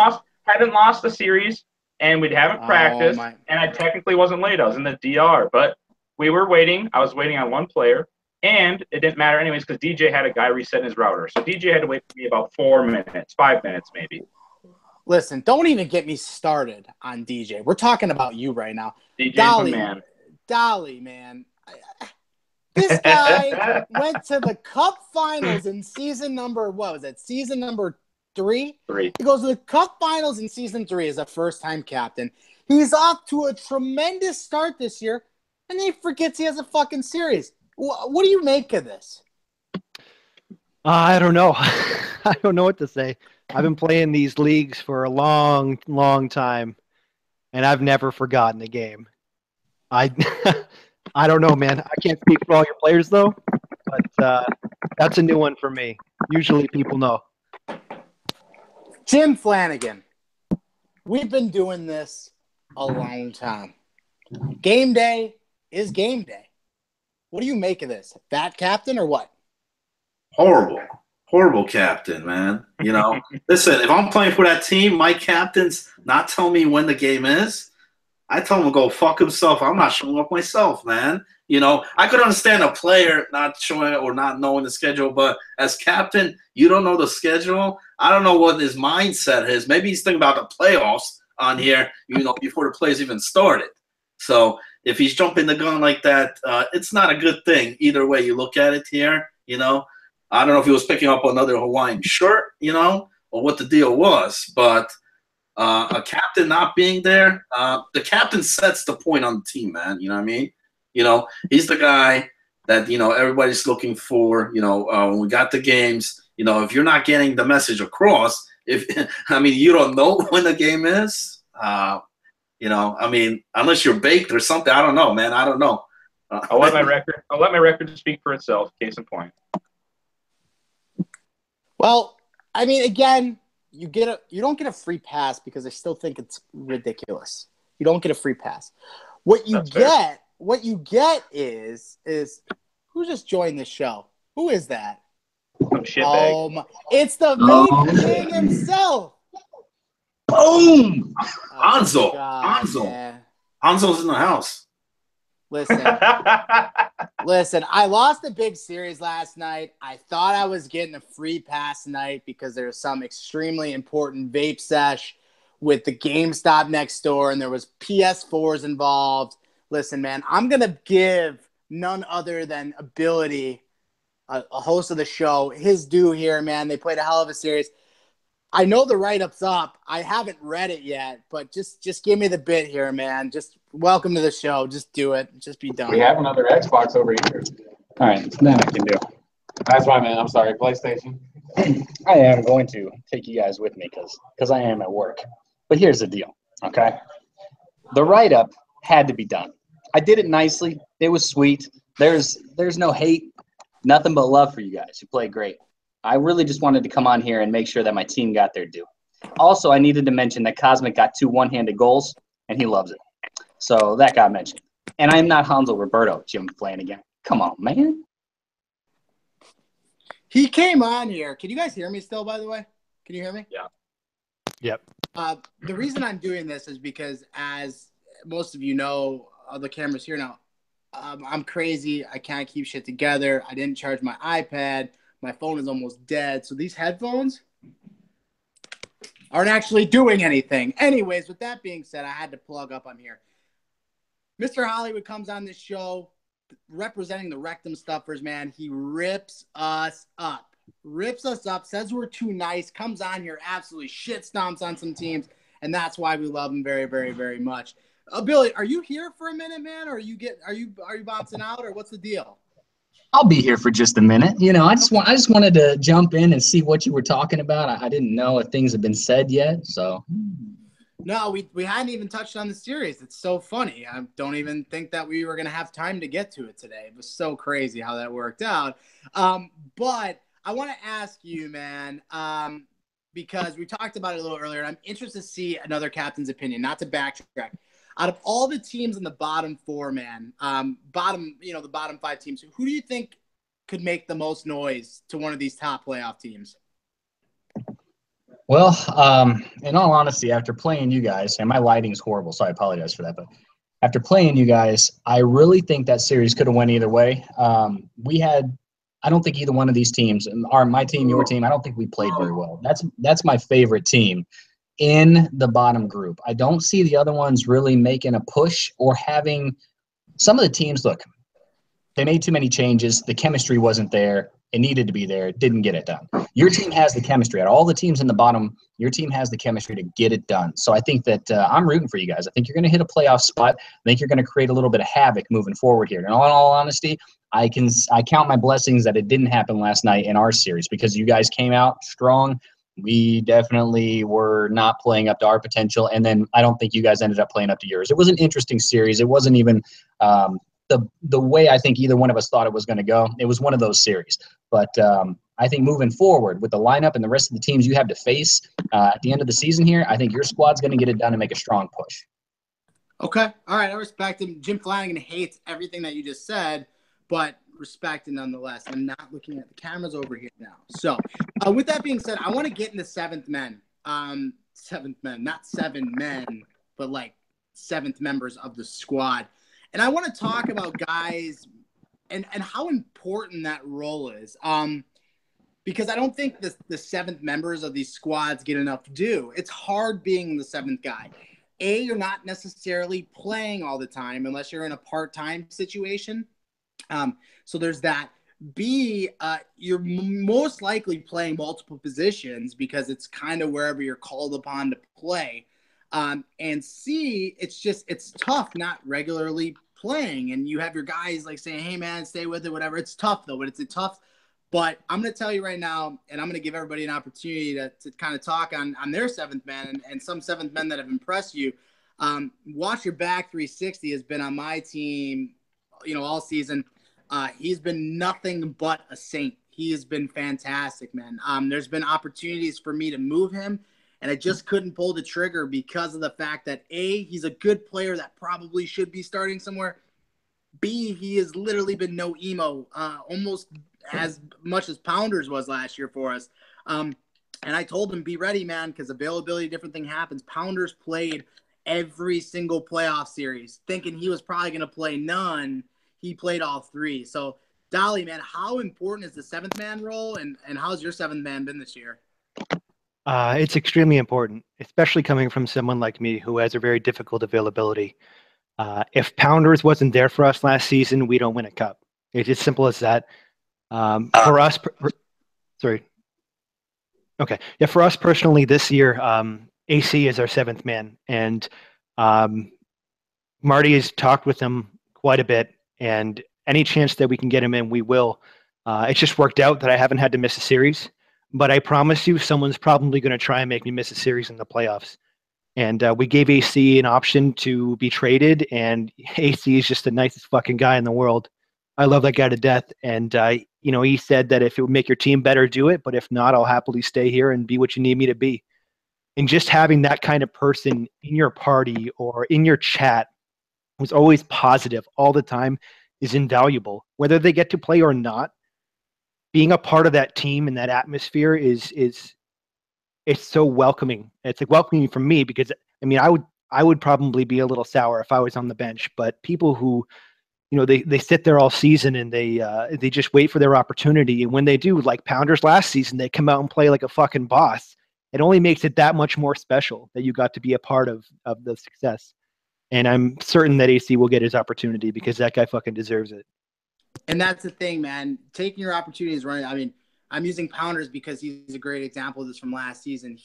Haven't lost the series, and we haven't practiced, my. and I technically wasn't late. I was in the DR, but we were waiting. I was waiting on one player, and it didn't matter anyways because DJ had a guy reset his router. So DJ had to wait for me about 4 minutes, 5 minutes maybe. Listen, don't even get me started on DJ. We're talking about you right now. DJ's Dolly, my man. Dolly, man. This guy went to the Cup Finals in season number, what was it? Season number 3? 3. He goes to the Cup Finals in season 3 as a first-time captain. He's off to a tremendous start this year, and then he forgets he has a fucking series. What do you make of this? I don't know. I don't know what to say. I've been playing these leagues for a long, long time, and I've never forgotten a game. I I don't know, man. I can't speak for all your players, though, but that's a new one for me. Usually people know. Jim Flanagan, we've been doing this a long time. Game day is game day. What do you make of this? That captain or what? Horrible captain, man. You know, listen, if I'm playing for that team, my captain's not telling me when the game is. I tell him to go fuck himself. I'm not showing up myself, man. You know, I could understand a player not showing or not knowing the schedule, but as captain, you don't know the schedule. I don't know what his mindset is. Maybe he's thinking about the playoffs on here, you know, before the plays even started. So if he's jumping the gun like that, it's not a good thing. Either way you look at it here, you know. I don't know if he was picking up another Hawaiian shirt, you know, or what the deal was. But a captain not being there, the captain sets the point on the team, man. You know what I mean? You know, he's the guy that, you know, everybody's looking for, you know, when we got the games, you know, if you're not getting the message across, I mean, you don't know when the game is, you know, I mean, unless you're baked or something. I don't know, man. I don't know. I'll let my record speak for itself. Case in point. Well, I mean, again, you don't get a free pass because I still think it's ridiculous. You don't get a free pass. What you get is who just joined the show? Who is that? Some shitbag. It's the vape king himself. Boom! Oh, Anzo. God, Anzo. man. Anzo's in the house. Listen, I lost a big series last night. I thought I was getting a free pass tonight because there was some extremely important vape sesh with the GameStop next door, and there was PS4s involved. Listen, man, I'm going to give none other than Ability, a host of the show, his due here, man. They played a hell of a series. I know the write-up's up. I haven't read it yet, but just give me the bit here, man. Just welcome to the show. Just do it. Just be done. We have another Xbox over here. All right, then I can do. That's right, man. I'm sorry, PlayStation. I am going to take you guys with me because I am at work. But here's the deal, okay? The write-up had to be done. I did it nicely. It was sweet. There's no hate, nothing but love for you guys. You played great. I really just wanted to come on here and make sure that my team got their due. Also, I needed to mention that Cosmic got 2 one-handed goals, and he loves it. So that got mentioned. And I am not Hansel Roberto, Jim Flanagan. Come on, man. He came on here. Can you guys hear me still, by the way? Can you hear me? Yeah. Yep. The reason I'm doing this is because, as most of you know, the camera's here now, I'm crazy. I can't keep shit together. I didn't charge my iPad. My phone is almost dead. So these headphones aren't actually doing anything. Anyways, with that being said, I had to plug up. I'm here. Mr. Hollywood comes on this show representing the Rectum Stuffers, man. He rips us up. Says we're too nice, comes on here, absolutely shit stomps on some teams, and that's why we love him very, very, very much. Billy, are you here for a minute, man, or are you bouncing out, or what's the deal? I'll be here for just a minute. You know, I just wanted to jump in and see what you were talking about. I didn't know if things had been said yet, so. No, we hadn't even touched on the series. It's so funny. I don't even think that we were going to have time to get to it today. It was so crazy how that worked out. But I want to ask you, man, because we talked about it a little earlier, and I'm interested to see another captain's opinion, not to backtrack. Out of all the teams in the bottom 4, man, the bottom 5 teams, who do you think could make the most noise to one of these top playoff teams? Well, in all honesty, after playing you guys, and my lighting's horrible, so I apologize for that, but after playing you guys, I really think that series could have went either way. I don't think either one of these teams, my team, your team, I don't think we played very well. That's my favorite team in the bottom group. I don't see the other ones really making a push or having some of the teams. Look, they made too many changes. The chemistry wasn't there. It needed to be there. It didn't get it done. Your team has the chemistry. Out of all the teams in the bottom, your team has the chemistry to get it done. So I think that I'm rooting for you guys. I think you're going to hit a playoff spot. I think you're going to create a little bit of havoc moving forward here. And in all honesty, I count my blessings that it didn't happen last night in our series because you guys came out strong. We definitely were not playing up to our potential. And then I don't think you guys ended up playing up to yours. It was an interesting series. It wasn't even the way I think either one of us thought it was going to go. It was one of those series. But I think moving forward with the lineup and the rest of the teams you have to face at the end of the season here, I think your squad's going to get it done and make a strong push. Okay. All right. I respect him. Jim Flanagan hates everything that you just said, but respect it nonetheless. I'm not looking at the cameras over here now. So with that being said, I want to get into seventh men. Seventh men, not seven men, but like seventh members of the squad. And I want to talk about guys and how important that role is. Because I don't think the seventh members of these squads get enough due. It's hard being the seventh guy. A, you're not necessarily playing all the time unless you're in a part-time situation. So there's that. B, you're most likely playing multiple positions because it's kind of wherever you're called upon to play. And C, it's tough not regularly playing. And you have your guys like saying, hey, man, stay with it, whatever. It's tough, though, but it's a tough. But I'm going to tell you right now, and I'm going to give everybody an opportunity to kind of talk on their seventh man and some seventh men that have impressed you. Watch Your Back 360 has been on my team, all season. He's been nothing but a saint. He has been fantastic, man. There's been opportunities for me to move him, and I just couldn't pull the trigger because of the fact that A, he's a good player that probably should be starting somewhere. B, he has literally been no emo, almost as much as Pounders was last year for us. And I told him, be ready, man, because availability, different thing happens. Pounders played every single playoff series, thinking he was probably going to play none. He played all three. So, Dolly, man, how important is the seventh man role, and how's your seventh man been this year? It's extremely important, especially coming from someone like me who has a very difficult availability. If Pounders wasn't there for us last season, we don't win a cup. It's as simple as that. For us, sorry. Okay. Yeah, for us personally this year, AC is our seventh man. And Marty has talked with him quite a bit. And any chance that we can get him in, we will. It's just worked out that I haven't had to miss a series. But I promise you, someone's probably going to try and make me miss a series in the playoffs. And we gave AC an option to be traded, and AC is just the nicest fucking guy in the world. I love that guy to death. And, he said that if it would make your team better, do it. But if not, I'll happily stay here and be what you need me to be. And just having that kind of person in your party or in your chat who's always positive all the time is invaluable. Whether they get to play or not, being a part of that team and that atmosphere is it's so welcoming. It's like welcoming for me because I would probably be a little sour if I was on the bench, but people who, they sit there all season and they just wait for their opportunity. And when they do, like Pounders last season, they come out and play like a fucking boss. It only makes it that much more special that you got to be a part of the success. And I'm certain that AC will get his opportunity because that guy fucking deserves it. And that's the thing, man. Taking your opportunities running. I mean, I'm using Pounders because he's a great example of this from last season.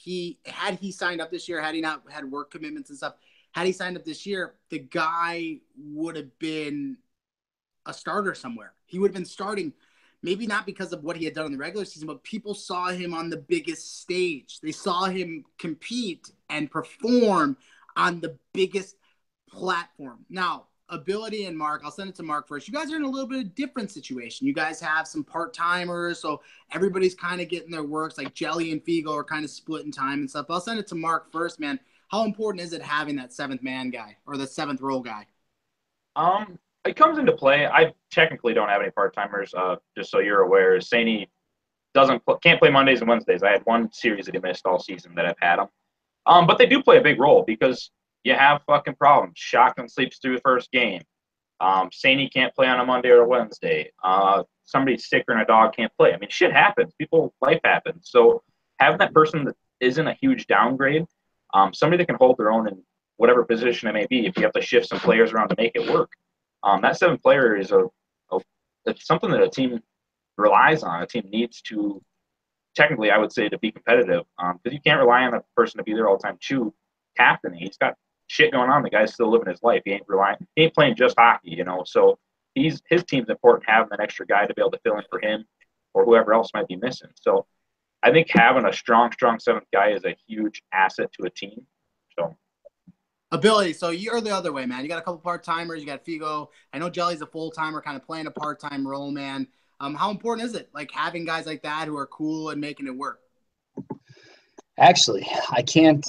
Had he signed up this year, had he not had work commitments and stuff, had he signed up this year, the guy would have been a starter somewhere. He would have been starting, maybe not because of what he had done in the regular season, but people saw him on the biggest stage. They saw him compete and perform on the biggest platform. Now, Ability and Mark, I'll send it to Mark first. You guys are in a little bit of different situation. You guys have some part-timers, so everybody's kind of getting their works. Like Jelly and Figo are kind of splitting time and stuff. I'll send it to Mark first, man. How important is it having that seventh man guy or the seventh role guy? It comes into play. I technically don't have any part-timers, just so you're aware. Saney can't play Mondays and Wednesdays. I had one series that he missed all season that I've had him. But they do play a big role because you have fucking problems. Shotgun sleeps through the first game. Saney can't play on a Monday or a Wednesday. Somebody's sick or a dog can't play. I mean, shit happens. Life happens. So having that person that isn't a huge downgrade, somebody that can hold their own in whatever position it may be, if you have to shift some players around to make it work. That seventh player is it's something that a team relies on. A team needs to, technically, I would say, to be competitive, because you can't rely on a person to be there all the time. Captain, he's got shit going on. The guy's still living his life. He ain't playing just hockey, you know. So his team's important, having an extra guy to be able to fill in for him or whoever else might be missing. So I think having a strong seventh guy is a huge asset to a team. So ability. So you're the other way, man. You got a couple part-timers. You got Figo. I know Jelly's a full-timer, kind of playing a part-time role, man. How important is it, like, having guys like that who are cool and making it work? Actually, I can't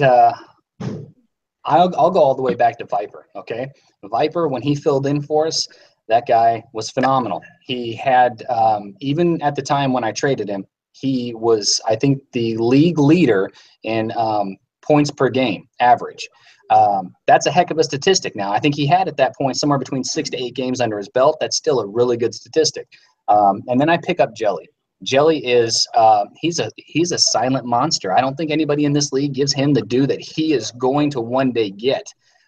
I'll go all the way back to Viper, okay? Viper, when he filled in for us, that guy was phenomenal. He had, even at the time when I traded him, he was, I think, the league leader in points per game average. That's a heck of a statistic. Now, I think he had at that point somewhere between 6 to 8 games under his belt. That's still a really good statistic. And then I pick up Jelly. Jelly is he's a silent monster. I don't think anybody in this league gives him the due that he is going to one day get.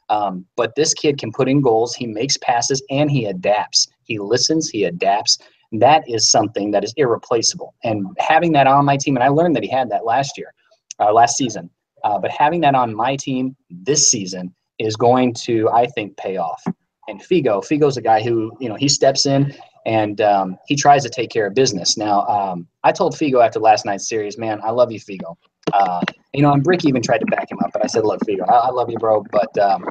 But this kid can put in goals. He makes passes and he adapts. He listens. He adapts. That is something that is irreplaceable. And having that on my team, and I learned that he had that last season. But having that on my team this season is going to, I think, pay off. And Figo's a guy who, he steps in and he tries to take care of business. Now, I told Figo after last night's series, man, I love you, Figo. And Brick even tried to back him up, but I said, look, Figo, I love you, bro, but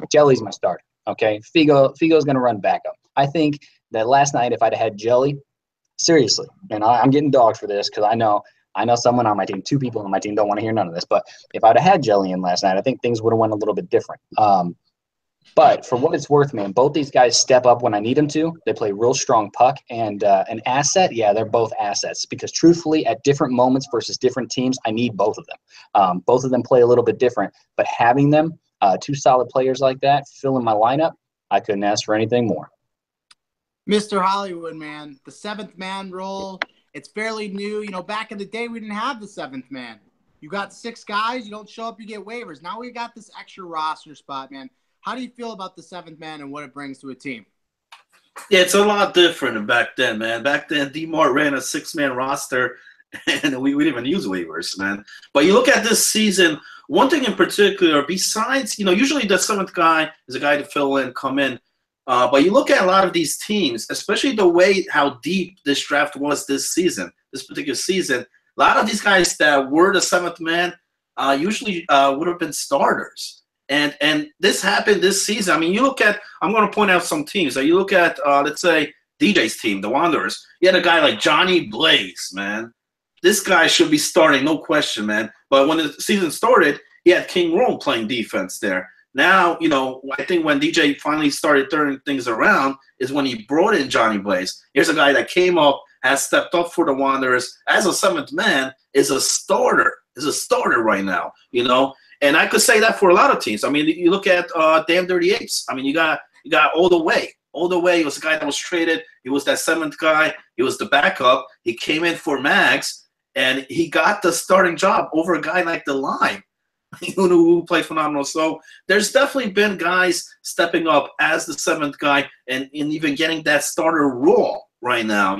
Jelly's my starter, okay? Figo's going to run backup. I think that last night, if I'd had Jelly, seriously, and I'm getting dogged for this because I know someone on my team, 2 people on my team don't want to hear none of this, but if I'd have had Jelly in last night, I think things would have went a little bit different. But for what it's worth, man, both these guys step up when I need them to. They play real strong puck, and an asset, yeah, they're both assets because truthfully, at different moments versus different teams, I need both of them. Both of them play a little bit different, but having them, 2 solid players like that, filling my lineup, I couldn't ask for anything more. Mr. Hollywood, man, the 7th man role, it's fairly new. Back in the day, we didn't have the 7th man. You got 6 guys, you don't show up, you get waivers. Now we got this extra roster spot, man. How do you feel about the 7th man and what it brings to a team? Yeah, it's a lot different than back then, man. Back then, D-Mart ran a 6-man roster, and we didn't even use waivers, man. But you look at this season, one thing in particular, besides, usually the 7th guy is a guy to fill in, come in. But you look at a lot of these teams, especially the way how deep this draft was this season, this particular season, a lot of these guys that were the 7th man usually would have been starters. And this happened this season. I mean, I'm going to point out some teams. So you look at, let's say, DJ's team, the Wanderers. You had a guy like Johnny Blaze, man. This guy should be starting, no question, man. But when the season started, he had King Rome playing defense there. Now, I think when DJ finally started turning things around is when he brought in Johnny Blaze. Here's a guy that came up, has stepped up for the Wanderers as a 7th man, is a starter right now, And I could say that for a lot of teams. I mean, you look at Damn Dirty Apes. I mean, you got All the Way. All the Way was the guy that was traded. He was that 7th guy. He was the backup. He came in for Mags, and he got the starting job over a guy like the Lime, who played phenomenal. So there's definitely been guys stepping up as the 7th guy and even getting that starter role right now,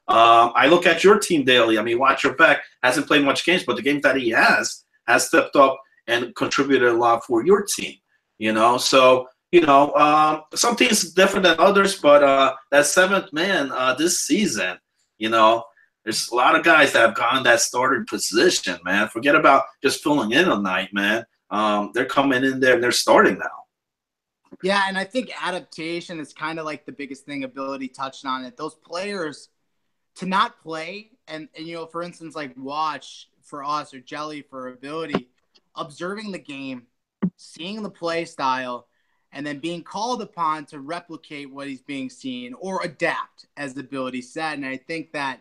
I look at your team daily. I mean, Watcher Beck hasn't played much games, but the games that he has stepped up and contributed a lot for your team, So, some teams different than others, but that 7th man this season, there's a lot of guys that have gotten that starter position, man. Forget about just filling in a night, man. They're coming in there and they're starting now. Yeah, and I think adaptation is kind of like the biggest thing. Ability touched on it. Those players to not play, and for instance, like Watch for us or Jelly for Ability, observing the game, seeing the play style, and then being called upon to replicate what he's being seen or adapt, as Ability said. And I think that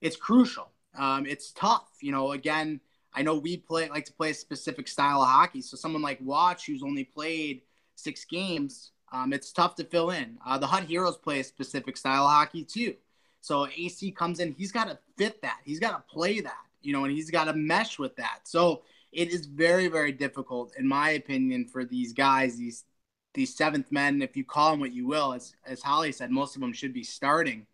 it's crucial. it's tough. Again, I know we like to play a specific style of hockey. So someone like Watch, who's only played 6 games, it's tough to fill in. The Hut Heroes play a specific style of hockey too. So AC comes in, he's got to fit that. He's got to play that, and he's got to mesh with that. So it is very, very difficult, in my opinion, for these guys, these seventh men, if you call them what you will, as Holly said, most of them should be starting,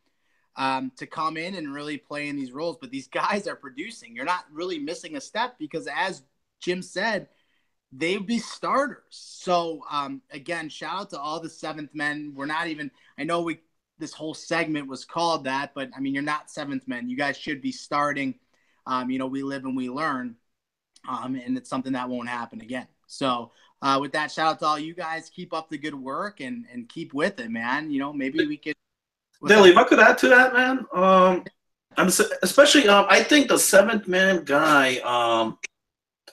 to come in and really play in these roles. But these guys are producing. You're not really missing a step because, as Jim said, they'd be starters. So, again, shout out to all the seventh men. We're not even – I know this whole segment was called that, but, you're not seventh men. You guys should be starting. We live and we learn, and it's something that won't happen again. So, with that, shout out to all you guys. Keep up the good work and keep with it, man. Maybe we could – Daly, if I could add to that, man, especially I think the seventh man guy,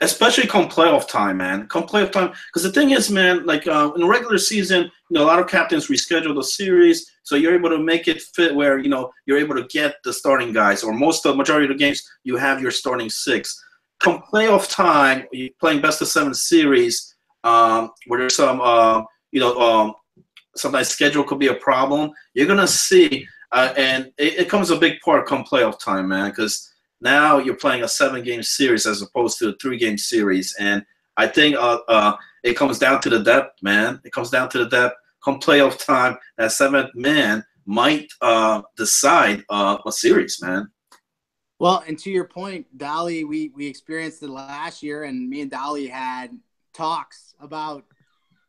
especially come playoff time, man. Come playoff time, because the thing is, man, like in the regular season, a lot of captains reschedule the series, so you're able to make it fit where you're able to get the starting guys, or the majority of the games you have your starting 6. Come playoff time, you're playing best of 7 series, where there's some sometimes schedule could be a problem. You're gonna see, and it comes a big part come playoff time, man, because now you're playing a 7-game series as opposed to a 3-game series, and I think it comes down to the depth, man. It comes down to the depth. Come playoff time, that 7th man might decide a series, man. Well, and to your point, Dolly, we experienced it last year, and me and Dolly had talks about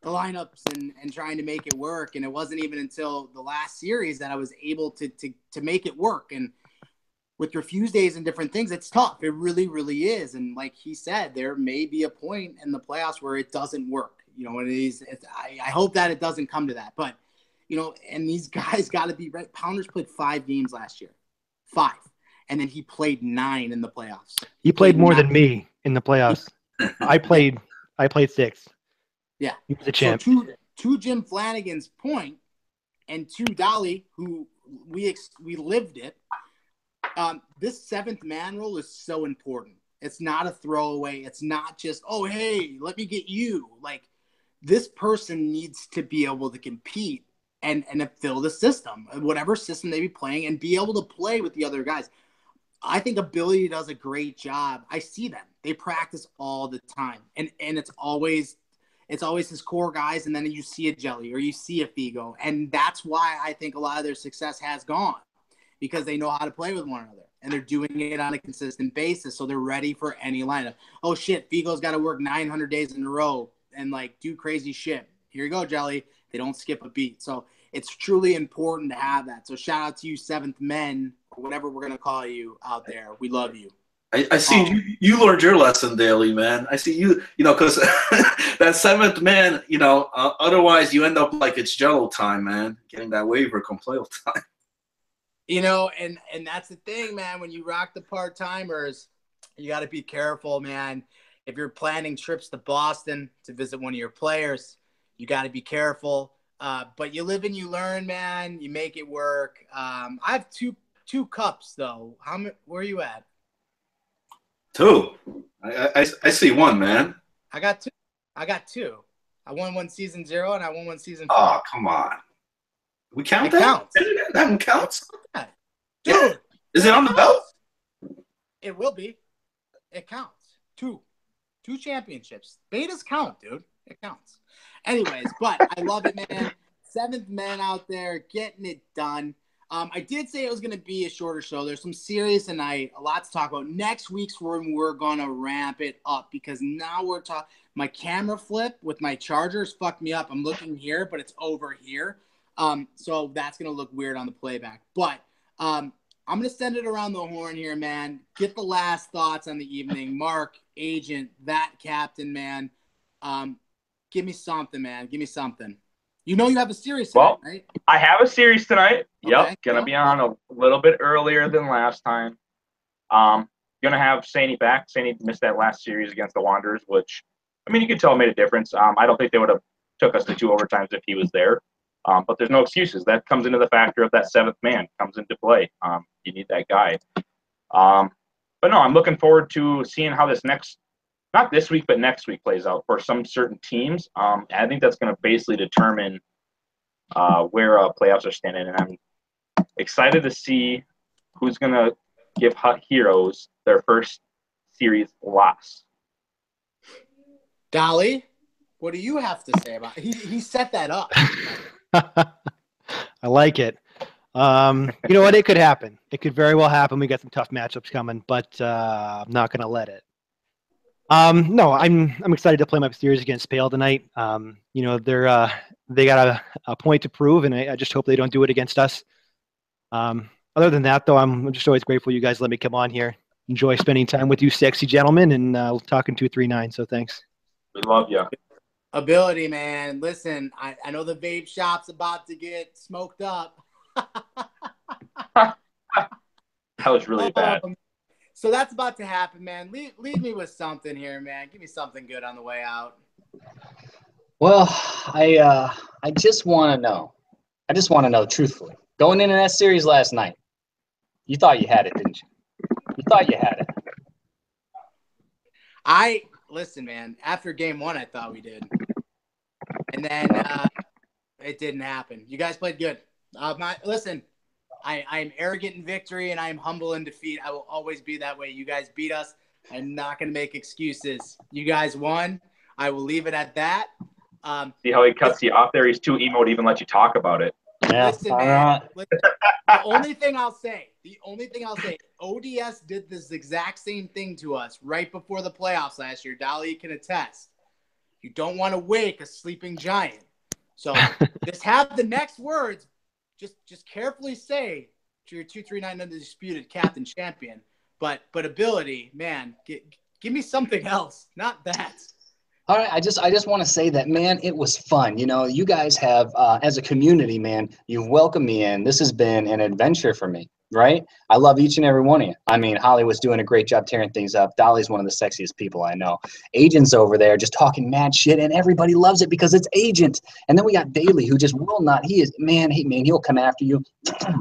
the lineups and trying to make it work. And it wasn't even until the last series that I was able to make it work. And with refuse days and different things, it's tough. It really, really is. And like he said, there may be a point in the playoffs where it doesn't work. I hope that it doesn't come to that. But, and these guys got to be right. Pounders played 5 games last year. 5. And then he played 9 in the playoffs. He played more than me in the playoffs. I played 6. Yeah. He was a champ. So to Jim Flanagan's point, and to Dolly, who we lived it, this 7th man role is so important. It's not a throwaway. It's not just, oh, hey, let me get you. Like, this person needs to be able to compete and fill the system, whatever system they be playing, and be able to play with the other guys. I think Ability does a great job. I see them. They practice all the time. And it's always his core guys, and then you see a Jelly or you see a Figo. And that's why I think a lot of their success has gone, because they know how to play with one another, and they're doing it on a consistent basis, so they're ready for any lineup. Oh, shit, Figo's got to work 900 days in a row and, do crazy shit. Here you go, Jelly. They don't skip a beat. So it's truly important to have that. So shout out to you, 7th men, or whatever we're going to call you out there. We love you. I see you learned your lesson, Daly, man. I see you, because that 7th man, otherwise you end up like it's Jello time, man, getting that waiver come playoff time. And that's the thing, man. When you rock the part-timers, you got to be careful, man. If you're planning trips to Boston to visit one of your players, you got to be careful. But you live and you learn, man. You make it work. I have two cups, though. Where are you at? 2. I see 1, man. I got 2. I won one season 0, and I won one season 4. Oh, come on. We count it that? Counts. That one counts? Dude. Yeah. Is it on the belt? It will be. It counts. 2 championships. Betas count, dude. It counts. Anyways, but I love it, man. 7th man out there getting it done. I did say it was going to be a shorter show. There's some series tonight, a lot to talk about. Next week's when we're going to ramp it up, because now we're talking. My camera flip with my chargers fucked me up. I'm looking here, but it's over here. So that's going to look weird on the playback. But I'm going to send it around the horn here, man. Get the last thoughts on the evening. Mark, agent, that captain, man. Give me something, man. Give me something. You have a series tonight, right? I have a series tonight. Okay, Yep. Gonna be on a little bit earlier than last time. Gonna have Saney back. Saney missed that last series against the Wanderers, which, you could tell made a difference. I don't think they would have took us to 2 overtimes if he was there. But there's no excuses. That comes into the factor of that 7th man comes into play. You need that guy. But no, I'm looking forward to seeing how this not this week, but next week plays out for some certain teams. I think that's going to basically determine where playoffs are standing, and I'm excited to see who's going to give Hut Heroes their first series loss. Dolly, what do you have to say about it? He set that up. I like it. You know what? It could happen. It could very well happen. We got some tough matchups coming, but I'm not going to let it. No, I'm excited to play my series against Pale tonight. You know, they got a point to prove, and I just hope they don't do it against us. Other than that, though, I'm just always grateful you guys let me come on here. Enjoy spending time with you sexy gentlemen, and talking 239, so thanks. We love you. Ability, man. Listen, I know the vape shop's about to get smoked up. That was really bad. So that's about to happen, man. Leave me with something here, man. Give me something good on the way out. Well, I just want to know. I just want to know, truthfully, going into that series last night, you thought you had it, didn't you? You thought you had it. Listen, man. After game 1, I thought we did, and then it didn't happen. You guys played good. Listen. I am arrogant in victory, and I am humble in defeat. I will always be that way. You guys beat us. I'm not going to make excuses. You guys won. I will leave it at that. See how he cuts you off there? He's too emo to even let you talk about it. Yeah, listen, man. Listen, the only thing I'll say, ODS did this exact same thing to us right before the playoffs last year. Dolly can attest. You don't want to wake a sleeping giant. So just have the next words. Just carefully say to your 239 undisputed captain champion, but ability, man, give me something else, not that. All right, I just want to say that, man, it was fun. You know, you guys have, as a community, man, you've welcomed me in. This has been an adventure for me, right? I love each and every one of you. I mean, Holly was doing a great job tearing things up. Dolly's one of the sexiest people I know. Agent's over there just talking mad shit, and everybody loves it because it's Agent. And then we got Bailey, who just will not. He is, man, he'll come after you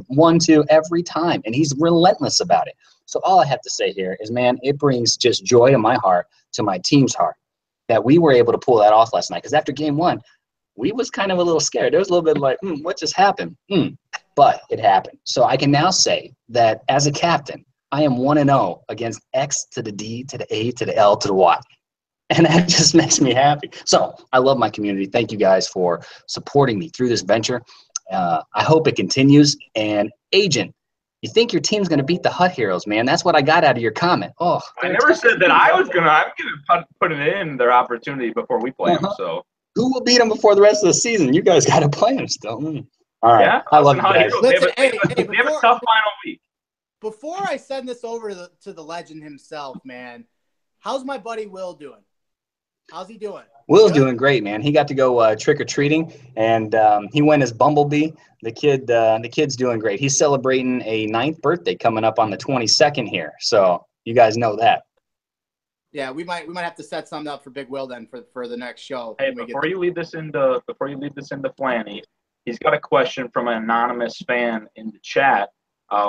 1, 2 every time, and he's relentless about it. So all I have to say here is, man, it brings just joy to my heart, to my team's heart, that we were able to pull that off last night. Because after game 1, we was kind of a little scared. There was a little bit like, what just happened? But it happened. So I can now say that as a captain, I am 1-0 against X to the D to the A to the L to the Y. And that just makes me happy. So I love my community. Thank you guys for supporting me through this venture. I hope it continues. And Agent, you think your team's going to beat the Hut Heroes, man. That's what I got out of your comment. Oh, I never said that I'm going to put it in their opportunity before we play them. So who will beat them before the rest of the season? You guys got to play them still. All right. Yeah, I love you guys. Listen, they have a tough final week. Before I send this over to the legend himself, man, how's my buddy Will doing? How's he doing? Will's doing great, man. He got to go trick-or-treating, and he went as Bumblebee. The kid's doing great. He's celebrating a 9th birthday coming up on the 22nd here, so you guys know that. Yeah, we might have to set something up for Big Will then for the next show. Hey, before you leave this into Flanny, he's got a question from an anonymous fan in the chat.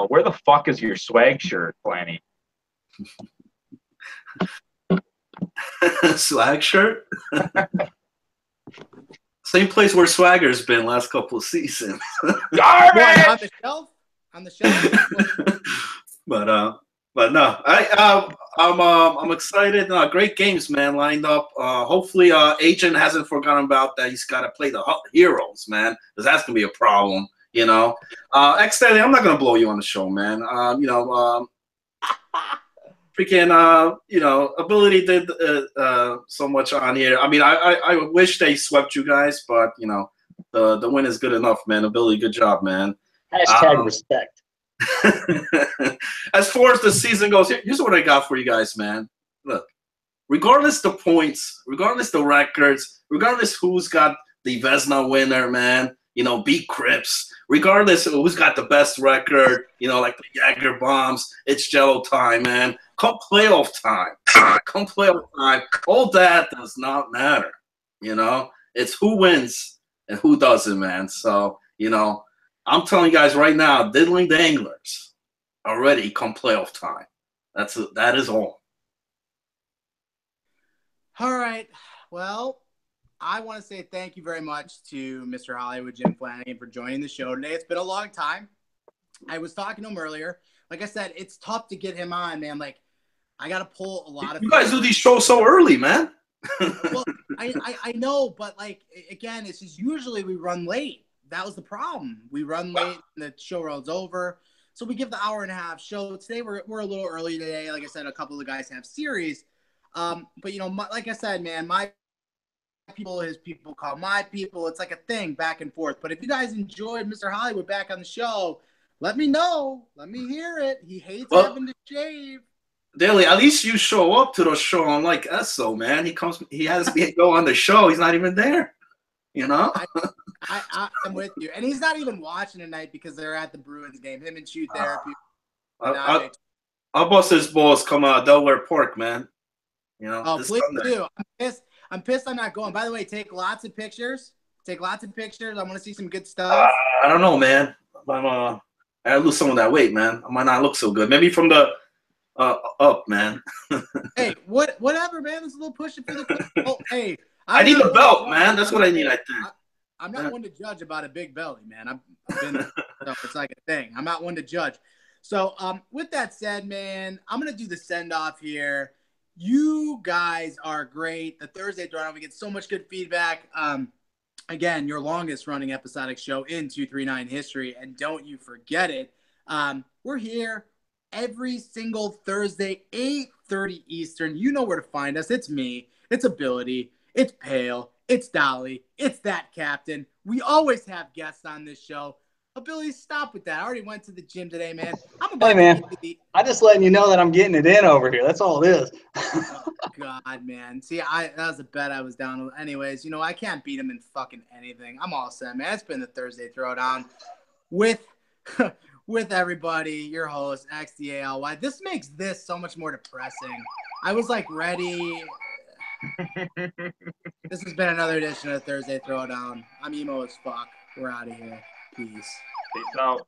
Where the fuck is your swag shirt, Flanny? Swag shirt? Same place where Swagger's been last couple of seasons. Garbage! On the shelf. But no, I'm excited. Great games, man, lined up. Hopefully, Agent hasn't forgotten about that. He's got to play the Heroes, man, because that's gonna be a problem. You know, X-Daddy, I'm not gonna blow you on the show, man. Freaking, Ability did so much on here. I mean, I wish they swept you guys, but the win is good enough, man. Ability, good job, man. Hashtag respect. As far as the season goes, here's what I got for you guys, man. Look, regardless the points, regardless the records, regardless who's got the Vesna winner, man, beat Crips, regardless of who's got the best record, like the Jagger Bombs, it's Jello time, man. Come playoff time, all that does not matter. It's who wins and who doesn't, man. So, I'm telling you guys right now, diddling danglers already come playoff time. That is all. All right. Well, I want to say thank you very much to Mr. Hollywood Jim Flanagan for joining the show today. It's been a long time. I was talking to him earlier. Like I said, it's tough to get him on, man. Like, I got to pull a lot of. You guys do these shows so early, man. Well, I know, but like again, it's just usually we run late. That was the problem. We run late and the show runs over. So we give the hour and a half show. Today we're a little early today. Like I said, a couple of the guys have series. But you know, like I said, man, my people, his people call my people. It's like a thing back and forth. But if you guys enjoyed Mr. Hollywood back on the show, let me know. Let me hear it. He hates having to shave. Daily, at least you show up to the show. Unlike Esso, man, he has to go on the show. He's not even there. You know. I'm with you, and he's not even watching tonight because they're at the Bruins game. Him and Shoe Therapy. I'll bust his balls. Come out Delaware Park, man. You know. Oh, please do. I'm pissed. I'm not going. By the way, take lots of pictures. I want to see some good stuff. I don't know, man. I gotta lose some of that weight, man. I might not look so good. Maybe from the up, man. Hey, whatever, man. There's a little pushing for the. Oh, hey, I need a belt, man. That's what I need. I think. I'm not one to judge about a big belly, man. I've been there, so it's like a thing. I'm not one to judge. So, with that said, man, I'm gonna do the send off here. You guys are great. The Thursday Throwdown, we get so much good feedback. Again, your longest running episodic show in 239 history, and don't you forget it. We're here every single Thursday, 8:30 Eastern. You know where to find us. It's me. It's Ability. It's Pale. It's Dolly. It's that captain. We always have guests on this show. Ability, stop with that. I already went to the gym today, man. Hey, man. I'm just letting you know that I'm getting it in over here. That's all it is. Oh, God, man. See, that was a bet I was down. Anyways, you know, I can't beat him in fucking anything. I'm all set, man. It's been the Thursday Throwdown with everybody, your host, XDALY. This makes this so much more depressing. I was, like, ready. This has been another edition of Thursday Throwdown. I'm emo as fuck. We're out of here. Peace. Peace out.